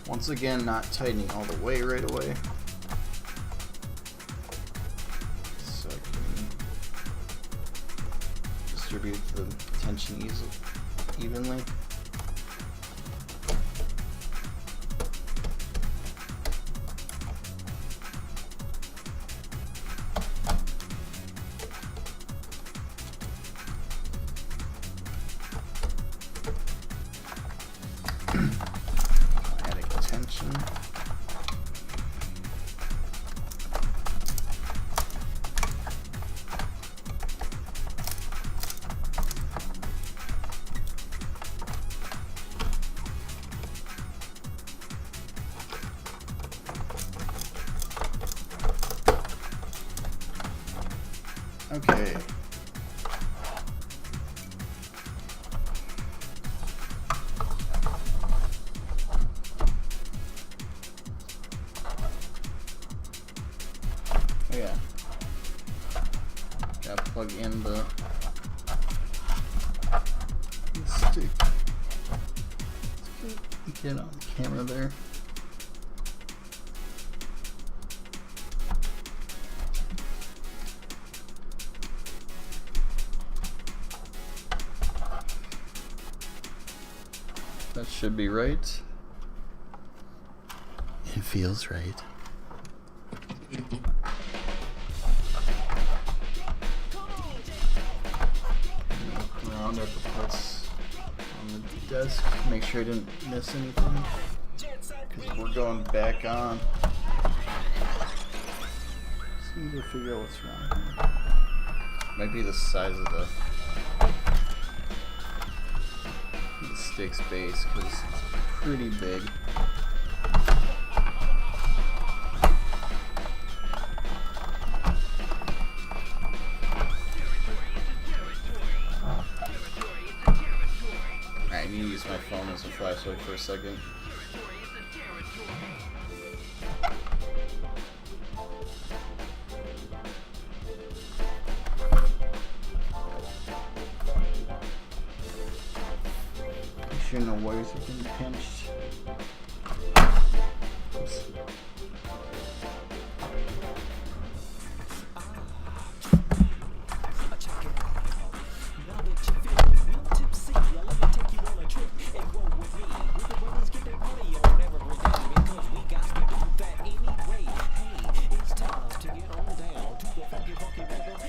Once again, not tightening all the way right away. So I can distribute the tension evenly. Okay. Oh yeah. Gotta plug in the stick. Get on the camera there. That should be right. It feels right. Look around at the parts on the desk, make sure I didn't miss anything. Because we're going back on. Just need to figure out what's wrong here. Might be the size of the stick's base, because it's pretty big. I need to use my phone as a flashlight for a second. Sure no wires are getting pinched. Oops.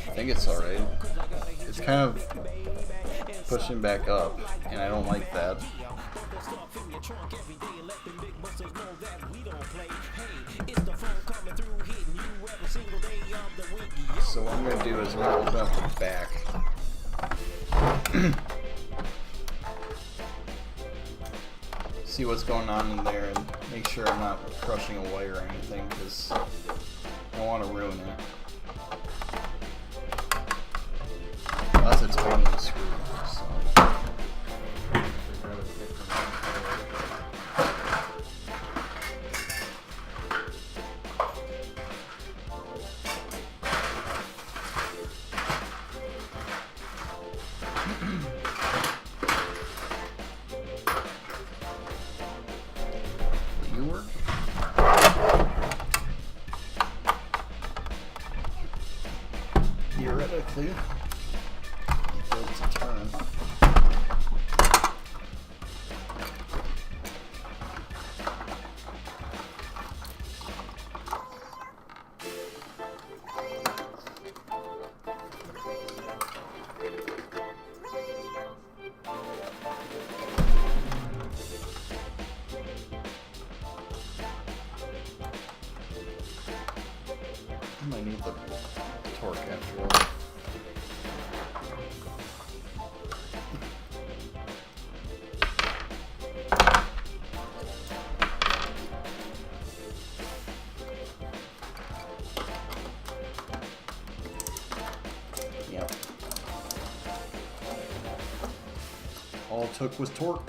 I think it's alright. It's kind of pushing back up, and I don't like that. So what I'm going to do is I'm going to open up the back. See what's going on in there and make sure I'm not crushing a wire or anything, because I don't want to ruin it. That's a tiny screw, so. Will you work? Theoretically. It's a turn. I might need the torque after all. took was torque.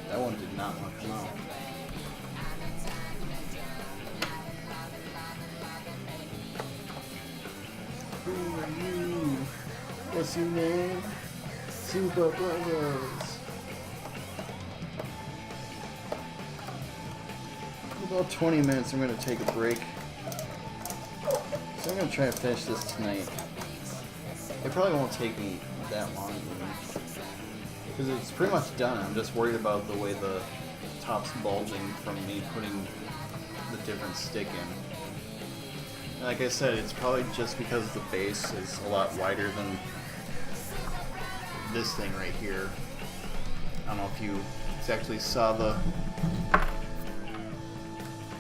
That one did not want to come out. Who are you? What's your name? Super Brothers. In about 20 minutes, I'm going to take a break. So I'm going to try to finish this tonight. It probably won't take me that long, because it's pretty much done. I'm just worried about the way the top's bulging from me putting the different stick in. And like I said, it's probably just because the base is a lot wider than this thing right here. I don't know if you exactly saw the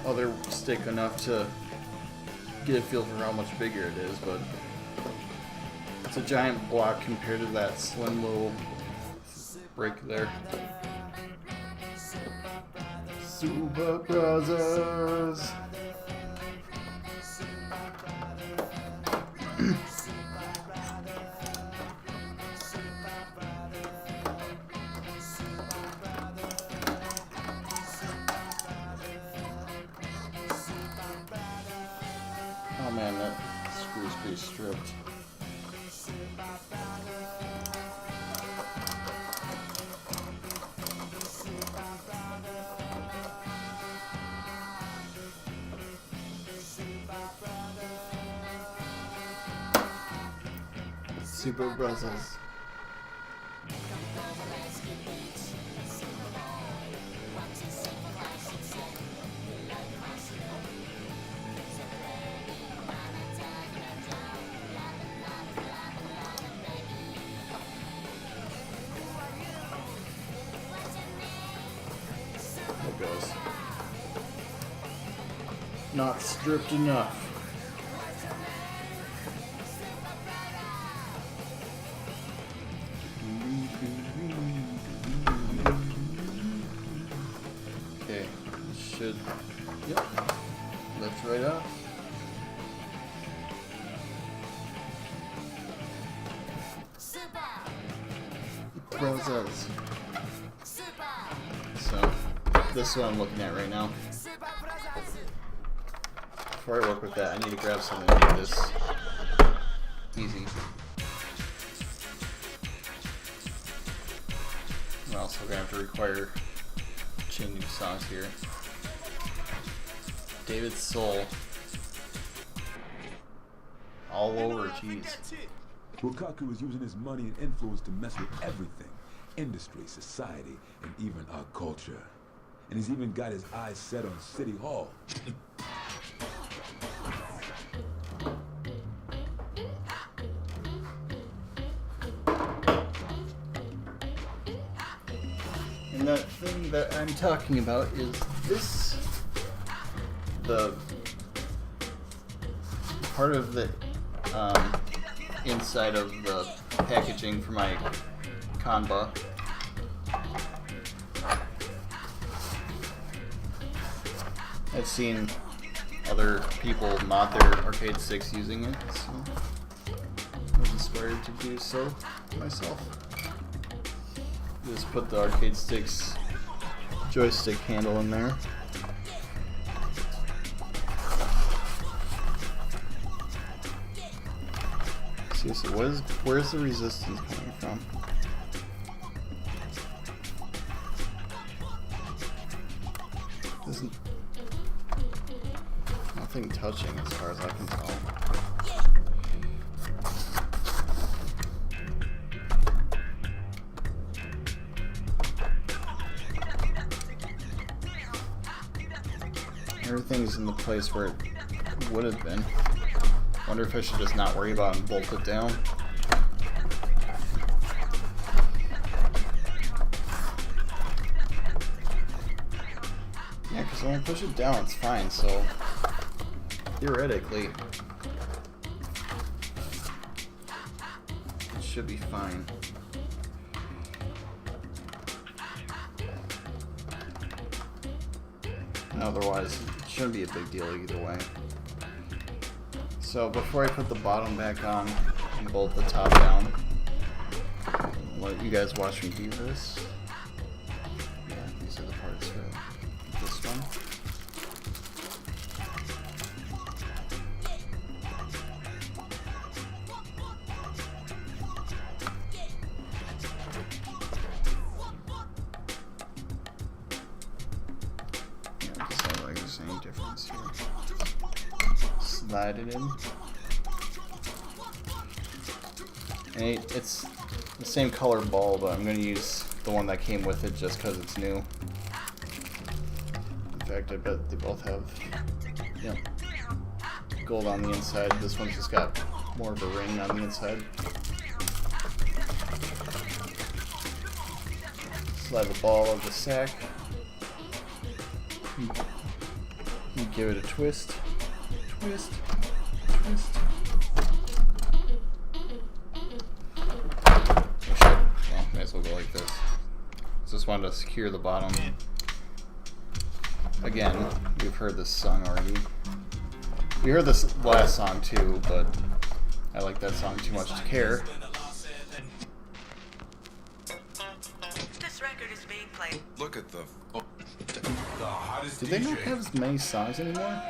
other stick enough to get a feel for how much bigger it is, but it's a giant block compared to that slim little break there. Super Brothers. Oh man, that screw's pretty stripped. Super Brothers. There goes. Not stripped enough. Okay, should, yep, lift right up. Brothers. So, this is what I'm looking at right now. Before I work with that, I need to grab something to make this easy. We're also going to have to require changing songs here. David's Soul. All over, jeez. Lukaku is using his money and influence to mess with everything. Industry, society, and even our culture. And he's even got his eyes set on City Hall. And that thing that I'm talking about is this. The part of the inside of the packaging for my Kanba. I've seen other people mod their arcade sticks using it, so I was inspired to do so myself. Just put the arcade stick's joystick handle in there. Seriously, where's the resistance coming from? There's nothing touching as far as I can tell. Everything's in the place where it would have been. Wonder if I should just not worry about it and bolt it down. Yeah, because when I push it down, it's fine, so theoretically, it should be fine. Otherwise, it shouldn't be a big deal either way. So before I put the bottom back on and bolt the top down, I'll let you guys watch me do this. Yeah, these are the parts for this one. Any difference here. Slide it in. And it's the same color ball, but I'm going to use the one that came with it just because it's new. In fact, I bet they both have, you know, gold on the inside. This one's just got more of a ring on the inside. Slide the ball of the sack. Give it a twist. Twist. Twist. Well, might as well go like this. Just wanted to secure the bottom. Again, we've heard this song already. We heard this last song too, but I like that song too much to care. This record is being played. Look at the. Do they not have as many songs anymore?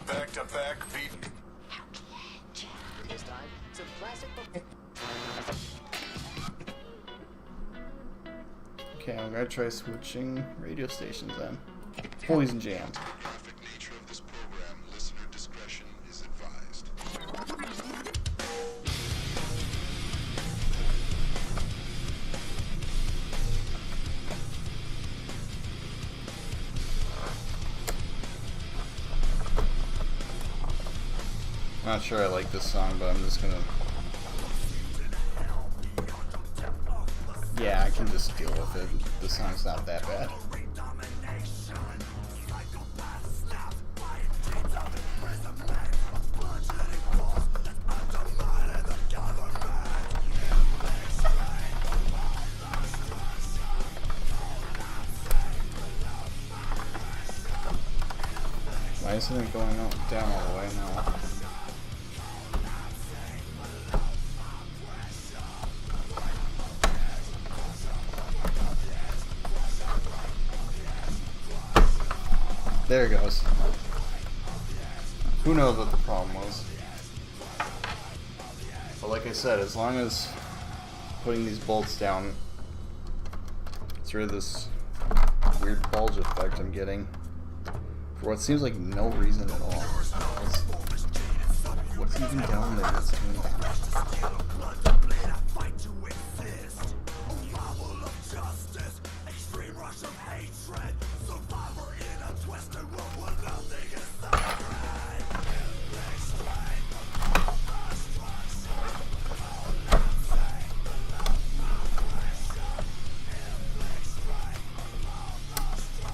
Back to back beat. This time, some classic. Okay, I'm gonna try switching radio stations then. Poison Jam. Graphic nature of this program, listener discretion is advised. I'm not sure I like this song, but I'm just gonna... Yeah, I can just deal with it. The song's not that bad. Why isn't it going down all the way now? There it goes. Who knows what the problem was? But like I said, as long as putting these bolts down gets rid of this weird bulge effect I'm getting for what seems like no reason at all. What's even down there that's doing that?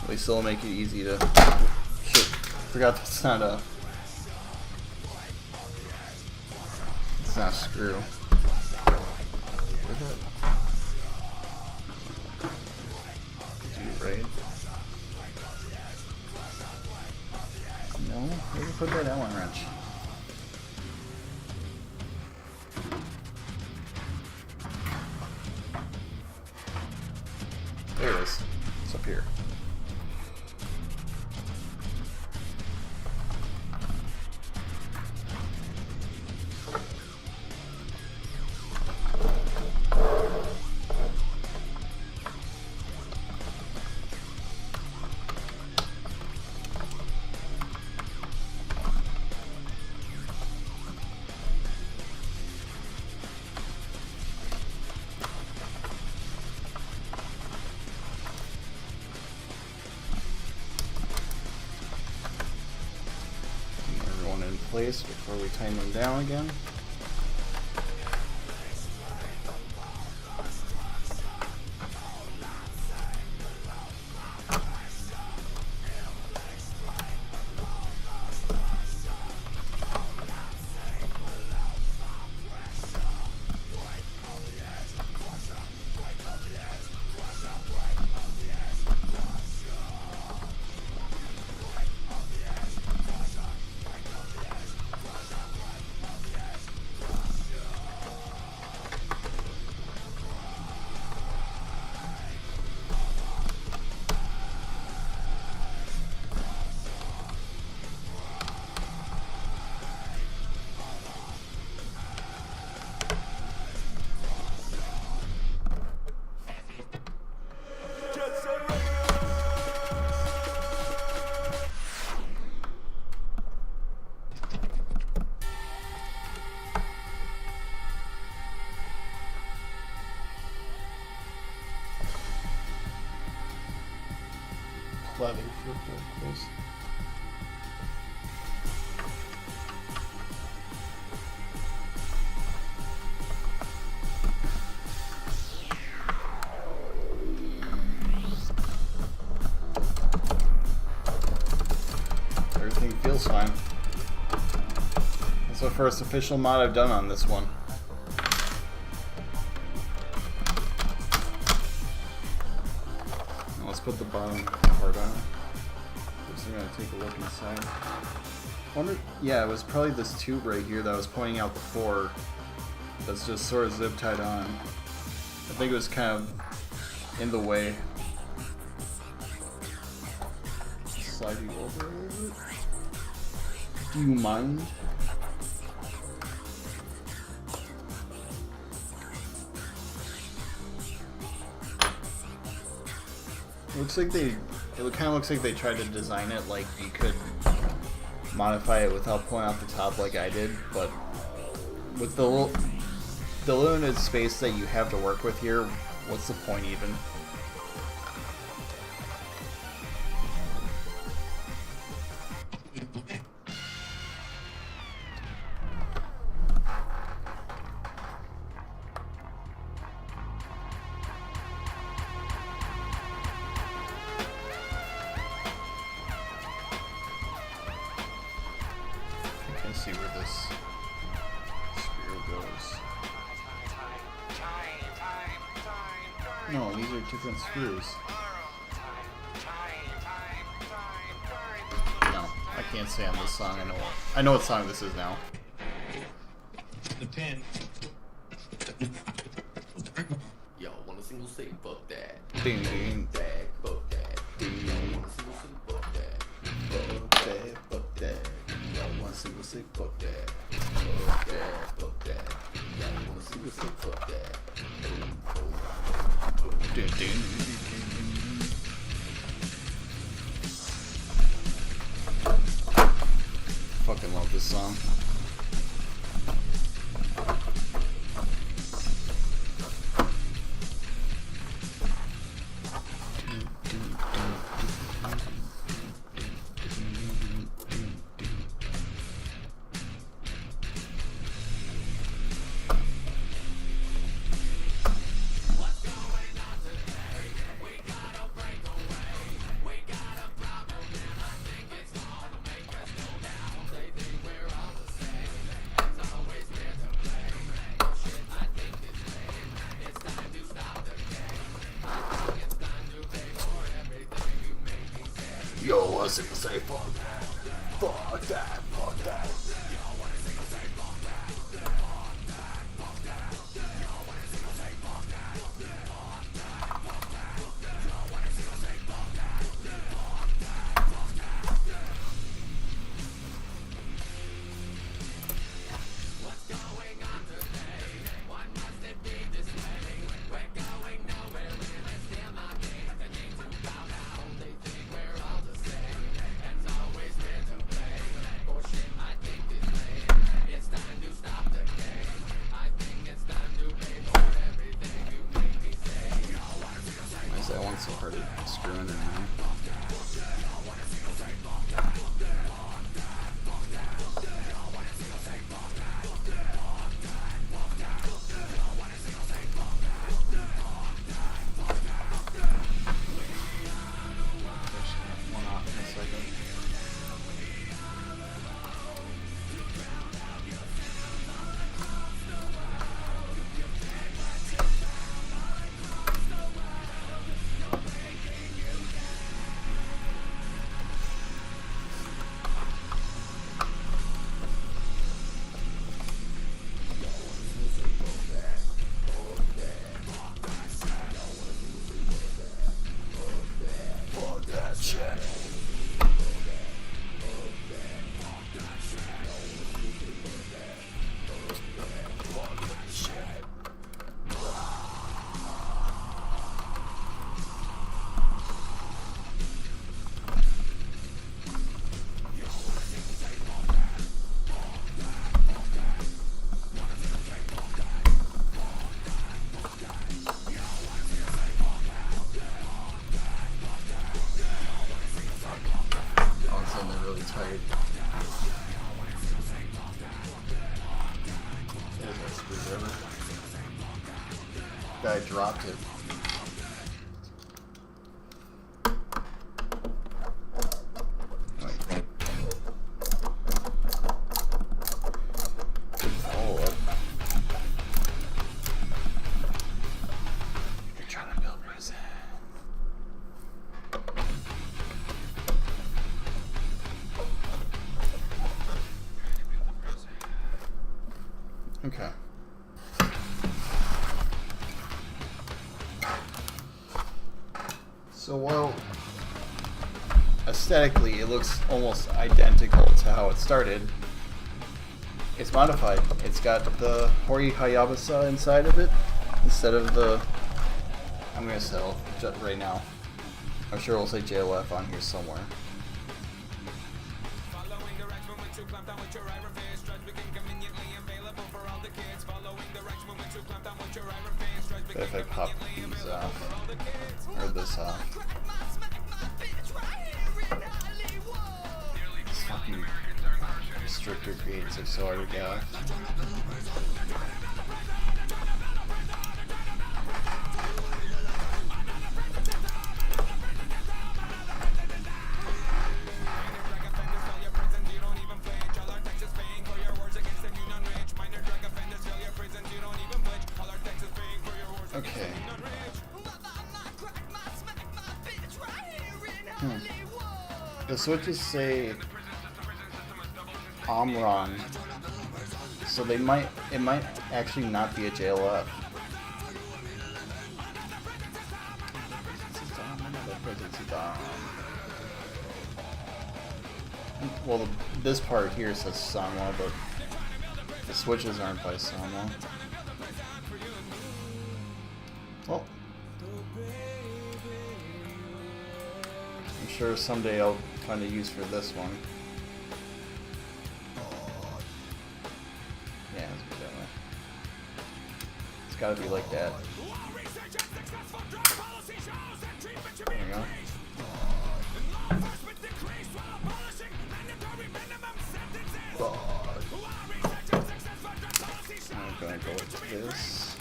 At least it'll make it easy to... Shit, forgot that's not a... It's not a screw. Dude, right? No? Where did you put that Allen wrench? There it is. It's up here. place before we tighten them down again. Leather for vocals. Everything feels fine. That's the first official mod I've done on this one. Now let's put the bottom part on. First I'm gonna take a look inside. Yeah, it was probably this tube right here that I was pointing out before that's just sort of zip tied on. I think it was kind of in the way. Slide you over a little bit. Do you mind? Looks like it kind of looks like they tried to design it like you could modify it without pulling out the top like I did, but with the limited space that you have to work with here, what's the point even? See where this screw goes. No, these are different screws. No, I can't say on this song. I know what song this is now. The pin. Yo, wanna single say fuck that. Ding ding. Fuck that. Yo, wanna single say fuck that. Fuck that. Fuck that. Wanna single say fuck that. Fuck that. Fuck that. Wanna single say fuck that. Ding ding. Fucking love this song. Yo, I say fuck that. Fuck that. Fuck that. tight. There's that screwdriver. Guy dropped it. Okay. So while aesthetically it looks almost identical to how it started, it's modified. It's got the Hori Hayabusa inside of it instead of the... I'm going to sell just right now. I'm sure it'll say JLF on here somewhere. But if I pop these off, or this off, these fucking restrictor gates are so hard to get off. Okay. The switches say Omron, so it might actually not be a JLF. Well, this part here says Sama, but the switches aren't by Sama. Well, I'm sure someday I'll find a use for this one. Yeah, let's put it that way. It's gotta be like that. There you go. I'm gonna go with this.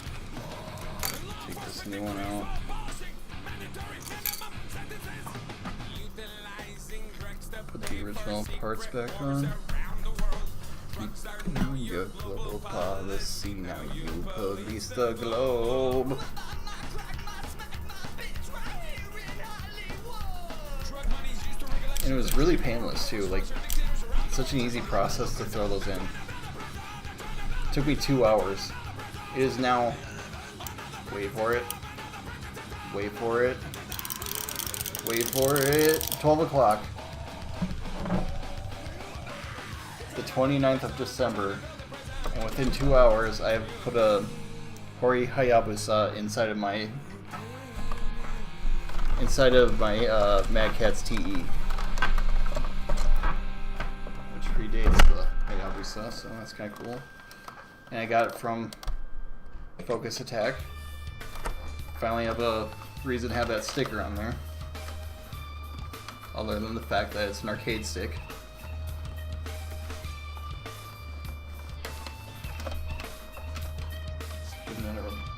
Take this new one out. Put the original parts back on. Your global policy, now you police the globe. And it was really painless too, like such an easy process to throw those in. It took me 2 hours. It is now, wait for it, wait for it, wait for it, 12 o'clock. The 29th of December, and within 2 hours I have put a Hori Hayabusa inside of my Mad Catz TE, which predates the Hayabusa, so that's kind of cool. And I got it from Focus Attack. Finally have a reason to have that sticker on there, other than the fact that it's an arcade stick.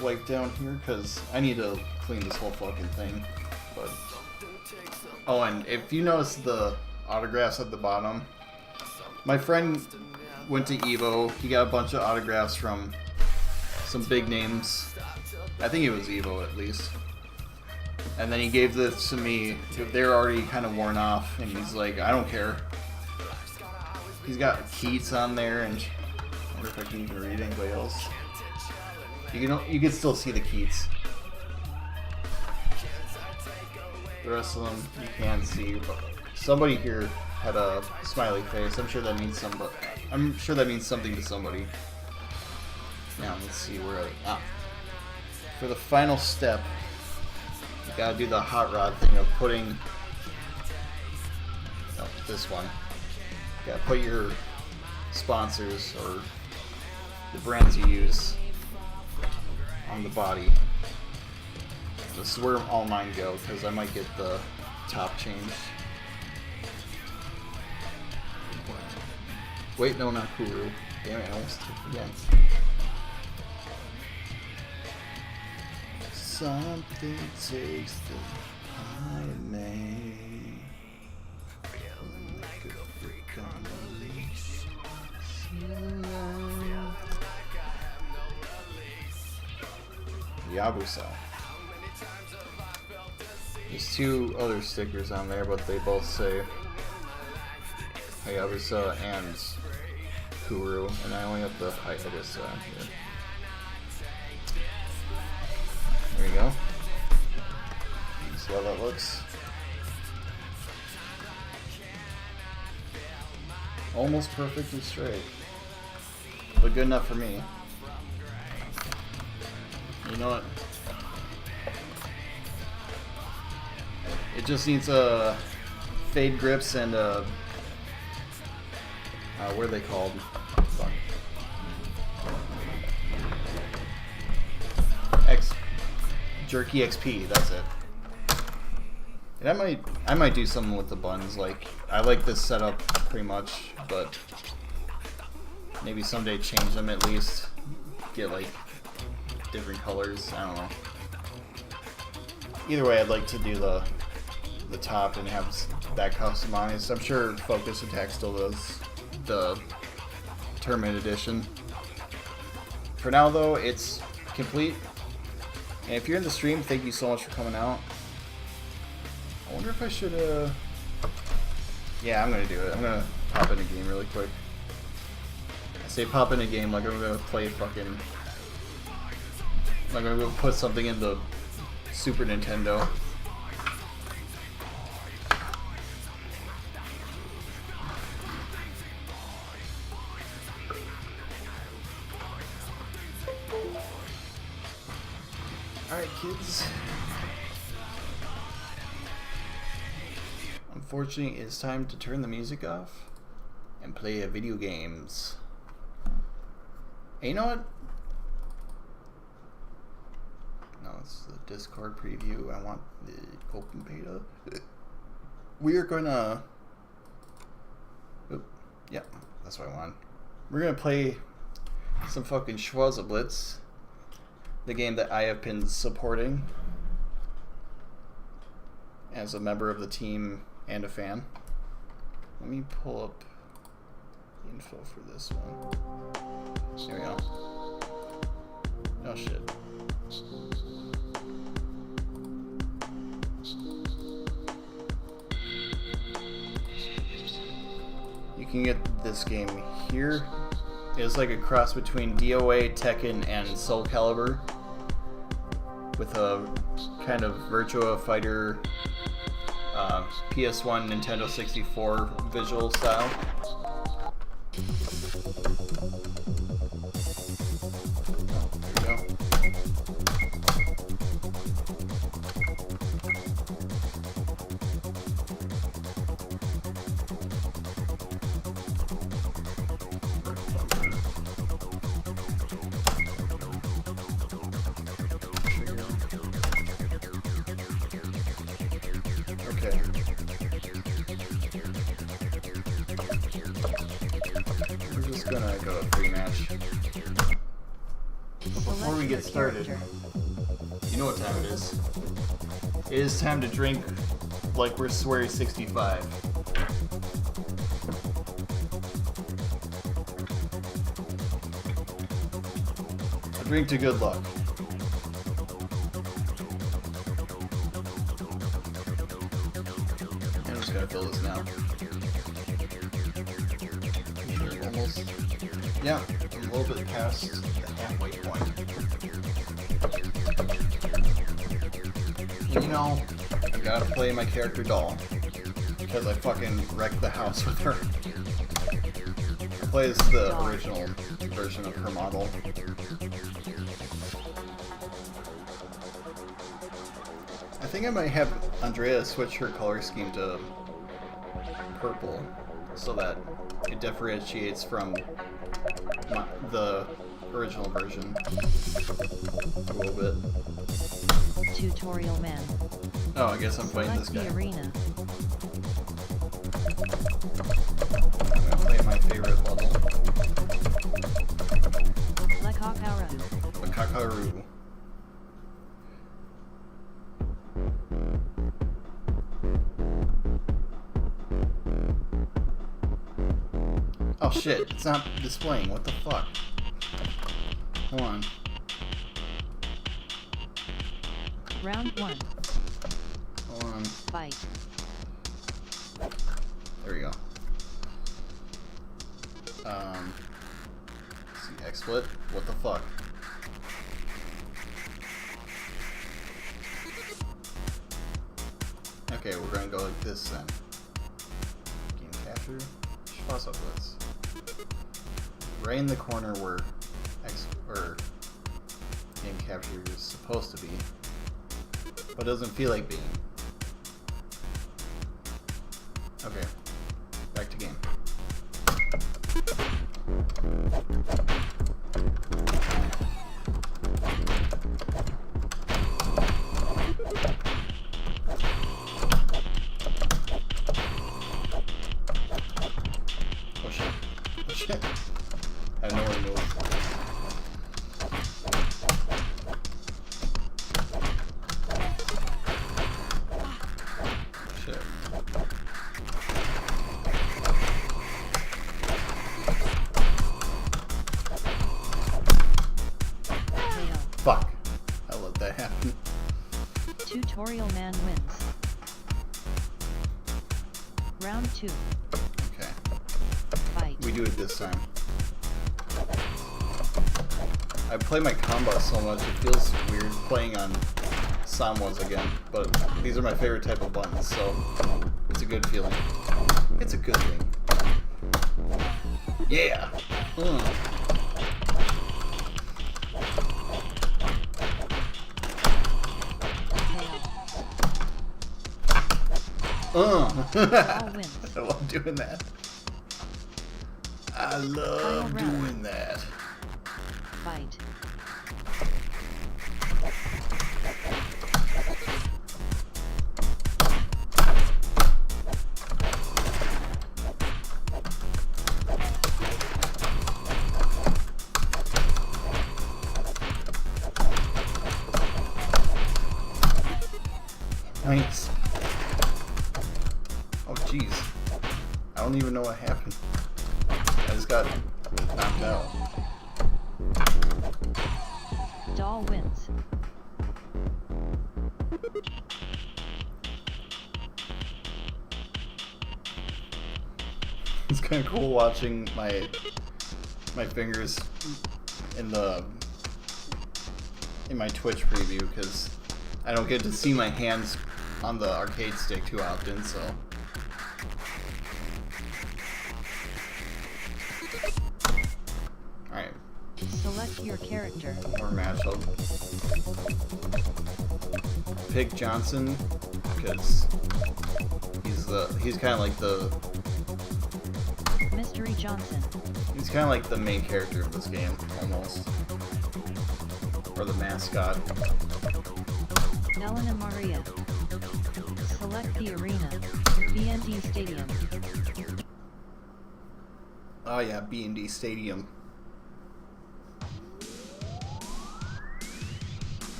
Wipe down here because I need to clean this whole fucking thing. But oh, and if you notice the autographs at the bottom, my friend went to Evo. He got a bunch of autographs from some big names. I think it was Evo at least. And then he gave this to me. They're already kind of worn off, and he's like, I don't care. He's got Keats on there, and I wonder if I can even read anybody else. You can still see the Keats. The rest of them you can't see, but somebody here had a smiley face. I'm sure that means somebody. I'm sure that means something to somebody. Now let's see where. For the final step, you gotta do the hot rod thing of putting. No, this one. You gotta put your sponsors or the brands you use on the body. This is where all mine go, because I might get the top changed. Wait, no, not Kuru. Damn it, I almost took it again. Something takes the high in me. Feeling like a freak on the leash. Hayabusa. There's two other stickers on there, but they both say Hayabusa and Kuru, and I only have the Hayabusa on here. There you go. See how that looks. Almost perfectly straight, but good enough for me. You know what? It just needs fade grips and what are they called? Fuck. Jerky XP. That's it. And I might do something with the buns. Like, I like this setup pretty much, but maybe someday change them at least. Get like different colors. I don't know. Either way, I'd like to do the top and have that customized. I'm sure Focus Attack still does the Tournament Edition. For now, though, it's complete. And if you're in the stream, thank you so much for coming out. I wonder if I should, yeah, I'm gonna do it. I'm gonna pop in a game really quick. I say pop in a game like I'm gonna play fucking... like I'm gonna put something in the Super Nintendo. Alright, kids. Unfortunately, it's time to turn the music off and play video games. Hey, you know what? No, it's the Discord preview. I want the open beta. We are gonna... Oop, yeah, that's what I want. We're gonna play some fucking Schwarzenblitz. The game that I have been supporting as a member of the team and a fan. Let me pull up the info for this one. There we go. Oh shit. You can get this game here. It's like a cross between DOA, Tekken, and Soul Calibur, with a kind of Virtua Fighter PS1, Nintendo 64 visual style. There we go. Okay. We're just gonna go to free match. Before we get started, you know what time it is. It is time to drink like we're Swery 65. A drink to good luck. I'm just gonna fill this now. Almost. Yeah, I'm a little bit past the halfway point. You know, I gotta play my character doll because I fucking wrecked the house with her. I play as the original version of her model. I think I might have Andrea switch her color scheme to purple so that it differentiates from the original version a little bit. Tutorial man. Oh, I guess I'm fighting this guy. Arena. I'm gonna play my favorite level. Kakaru. The Kakaru. Oh shit, it's not displaying. What the fuck? Hold on. Round 1. Hold on. Fight. There we go. See, XSplit? What the fuck? Okay, we're gonna go like this then. Game capture. Pause up this. Right in the corner where game capture is supposed to be, but doesn't feel like being. Okay, back to game. Oh shit. Oh shit. I have nowhere to move. Shit. Fuck. I let that happen. Tutorial Man wins. Round 2. Okay. Fight. We do it this time. I play my combat so much, it feels weird playing on Samwas again, but these are my favorite type of buttons, so it's a good feeling. It's a good thing. Yeah! I love doing that. I love doing that. Fight. Nice. Oh jeez. I don't even know what happened. I just got knocked out. Doll wins. It's kind of cool watching my fingers in my Twitch preview because I don't get to see my hands on the arcade stick too often, so. Alright. Select your character. More matchup. Pick Johnson because he's kind of like the Mystery Johnson. He's kind of like the main character of this game, almost, or the mascot. Elena Maria. Select the arena. B&D Stadium. Oh yeah, B&D Stadium.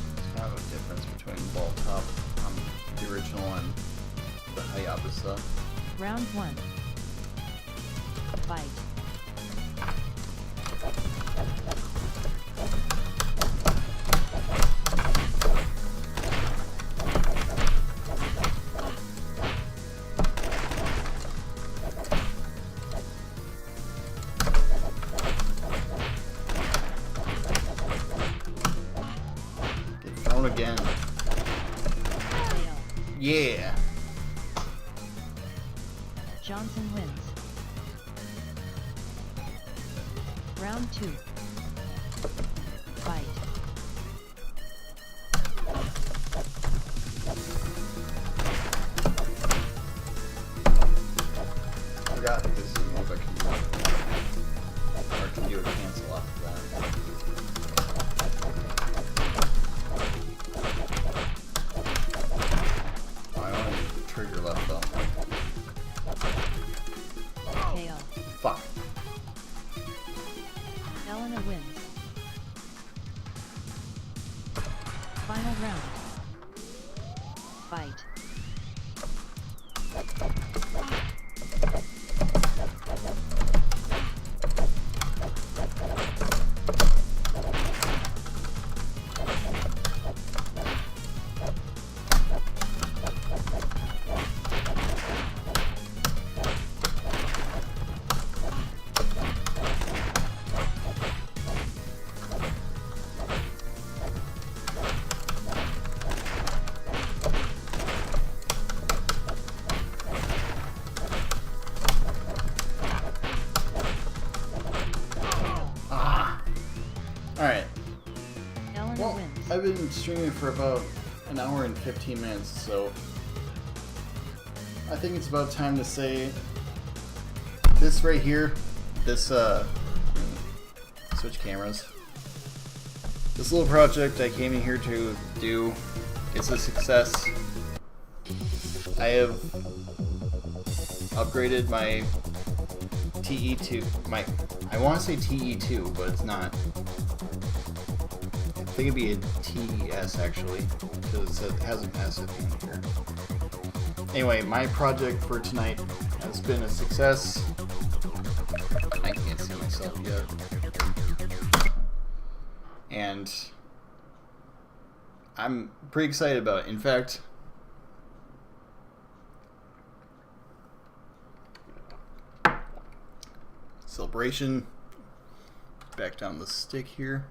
There's kind of a difference between Ball Top on the original and the Hayabusa. Round 1. Fight. Get thrown again. Yeah. Johnson wins. Round 2. Fight. I forgot that this is a move I can do. Or can do a cancel off of that. Oh, I only trigger left though. Final round. Fight. Alright. Eleanor Well, wins. I've been streaming for about an hour and 15 minutes, so I think it's about time to say this right here, this, switch cameras. This little project I came in here to do is a success. I have upgraded my TE2, I want to say TE2, but it's not. I think it'd be a TES actually, because it has an S at the end here. Anyway, my project for tonight has been a success. I can't see myself yet. And I'm pretty excited about it. In fact, celebration. Back down the stick here.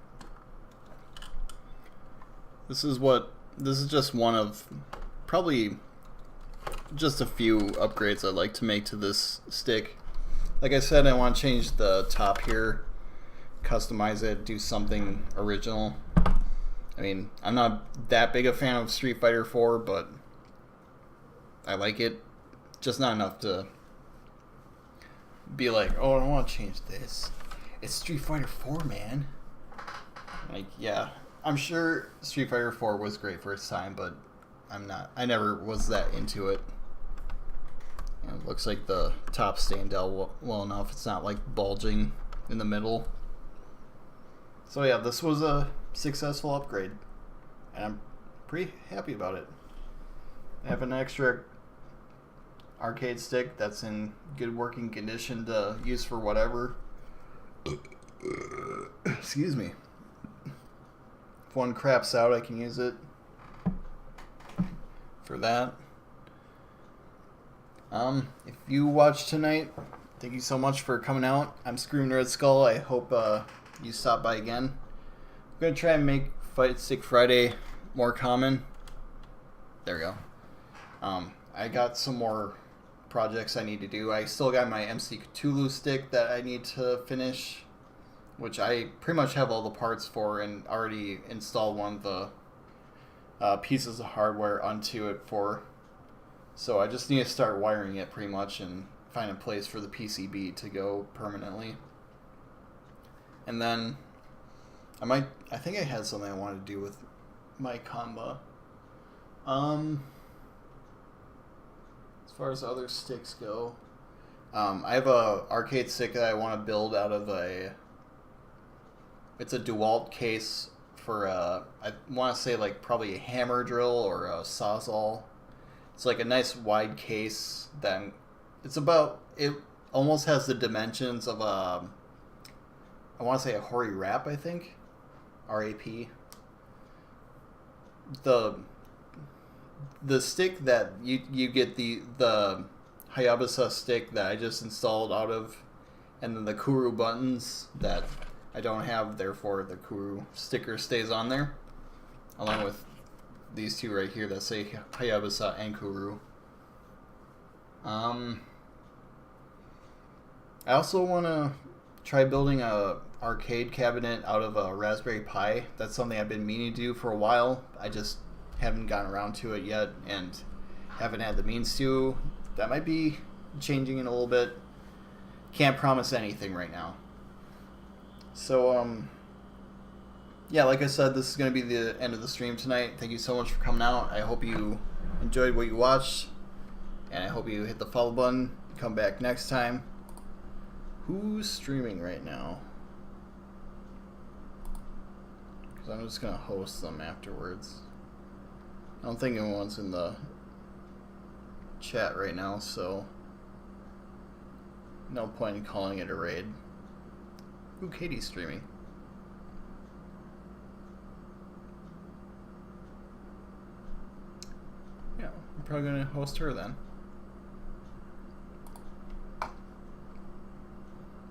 This is just one of probably just a few upgrades I'd like to make to this stick. Like I said, I want to change the top here, customize it, do something original. I mean, I'm not that big a fan of Street Fighter 4, but I like it. Just not enough to be like, oh, I want to change this. It's Street Fighter 4, man. Like, yeah, I'm sure Street Fighter 4 was great for its time, but I never was that into it. And it looks like the top stained out well enough. It's not like bulging in the middle. So yeah, this was a successful upgrade, and I'm pretty happy about it. I have an extra arcade stick that's in good working condition to use for whatever. Excuse me. If one craps out, I can use it for that. If you watched tonight, thank you so much for coming out. I'm Screaming Red Skull. I hope you stop by again. I'm going to try and make Fightstick Friday more common. There we go. I got some more projects I need to do. I still got my MC Cthulhu stick that I need to finish, which I pretty much have all the parts for and already installed one of the pieces of hardware onto it for. So I just need to start wiring it pretty much and find a place for the PCB to go permanently. And then I think I had something I wanted to do with my Kamba. As far as other sticks go, I have a arcade stick that I want to build out of it's a DeWalt case for I want to say like probably a hammer drill or a Sawzall. It's like a nice wide case that it almost has the dimensions of I want to say a Hori Rap, I think. R-A-P. The stick that you get the Hayabusa stick that I just installed out of, and then the Kuru buttons that I don't have, therefore the Kuru sticker stays on there, along with these two right here that say Hayabusa and Kuru. I also want to try building a arcade cabinet out of a Raspberry Pi. That's something I've been meaning to do for a while. I just haven't gotten around to it yet and haven't had the means to. That might be changing in a little bit. Can't promise anything right now. So, yeah, like I said, this is going to be the end of the stream tonight. Thank you so much for coming out. I hope you enjoyed what you watched, and I hope you hit the follow button. Come back next time. Who's streaming right now? Because I'm just going to host them afterwards. I don't think anyone's in the chat right now, so no point in calling it a raid. Ooh, Katie's streaming. Yeah, I'm probably gonna host her then.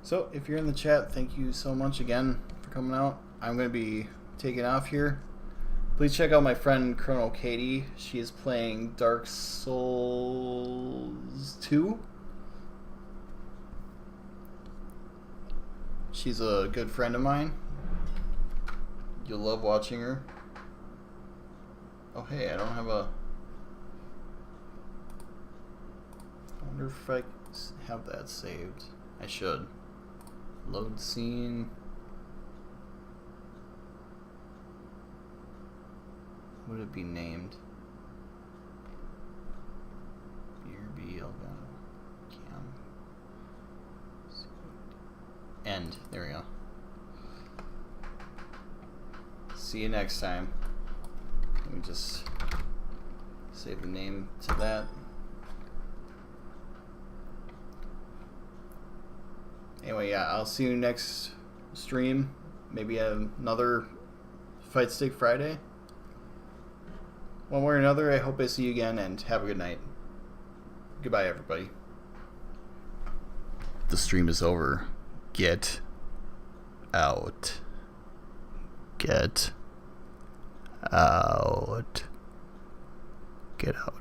So, if you're in the chat, thank you so much again for coming out. I'm gonna be taking off here. Please check out my friend Chrono Katie. She is playing Dark Souls 2. She's a good friend of mine. You'll love watching her. Oh hey, I don't have a... I wonder if I have that saved. I should. Load scene. What would it be named? BRB Elgato Cam. End. There we go. See you next time. Let me just save the name to that. Anyway, yeah, I'll see you next stream. Maybe another Fightstick Friday. One way or another, I hope I see you again, and have a good night. Goodbye, everybody. The stream is over. Get out. Get out. Get out.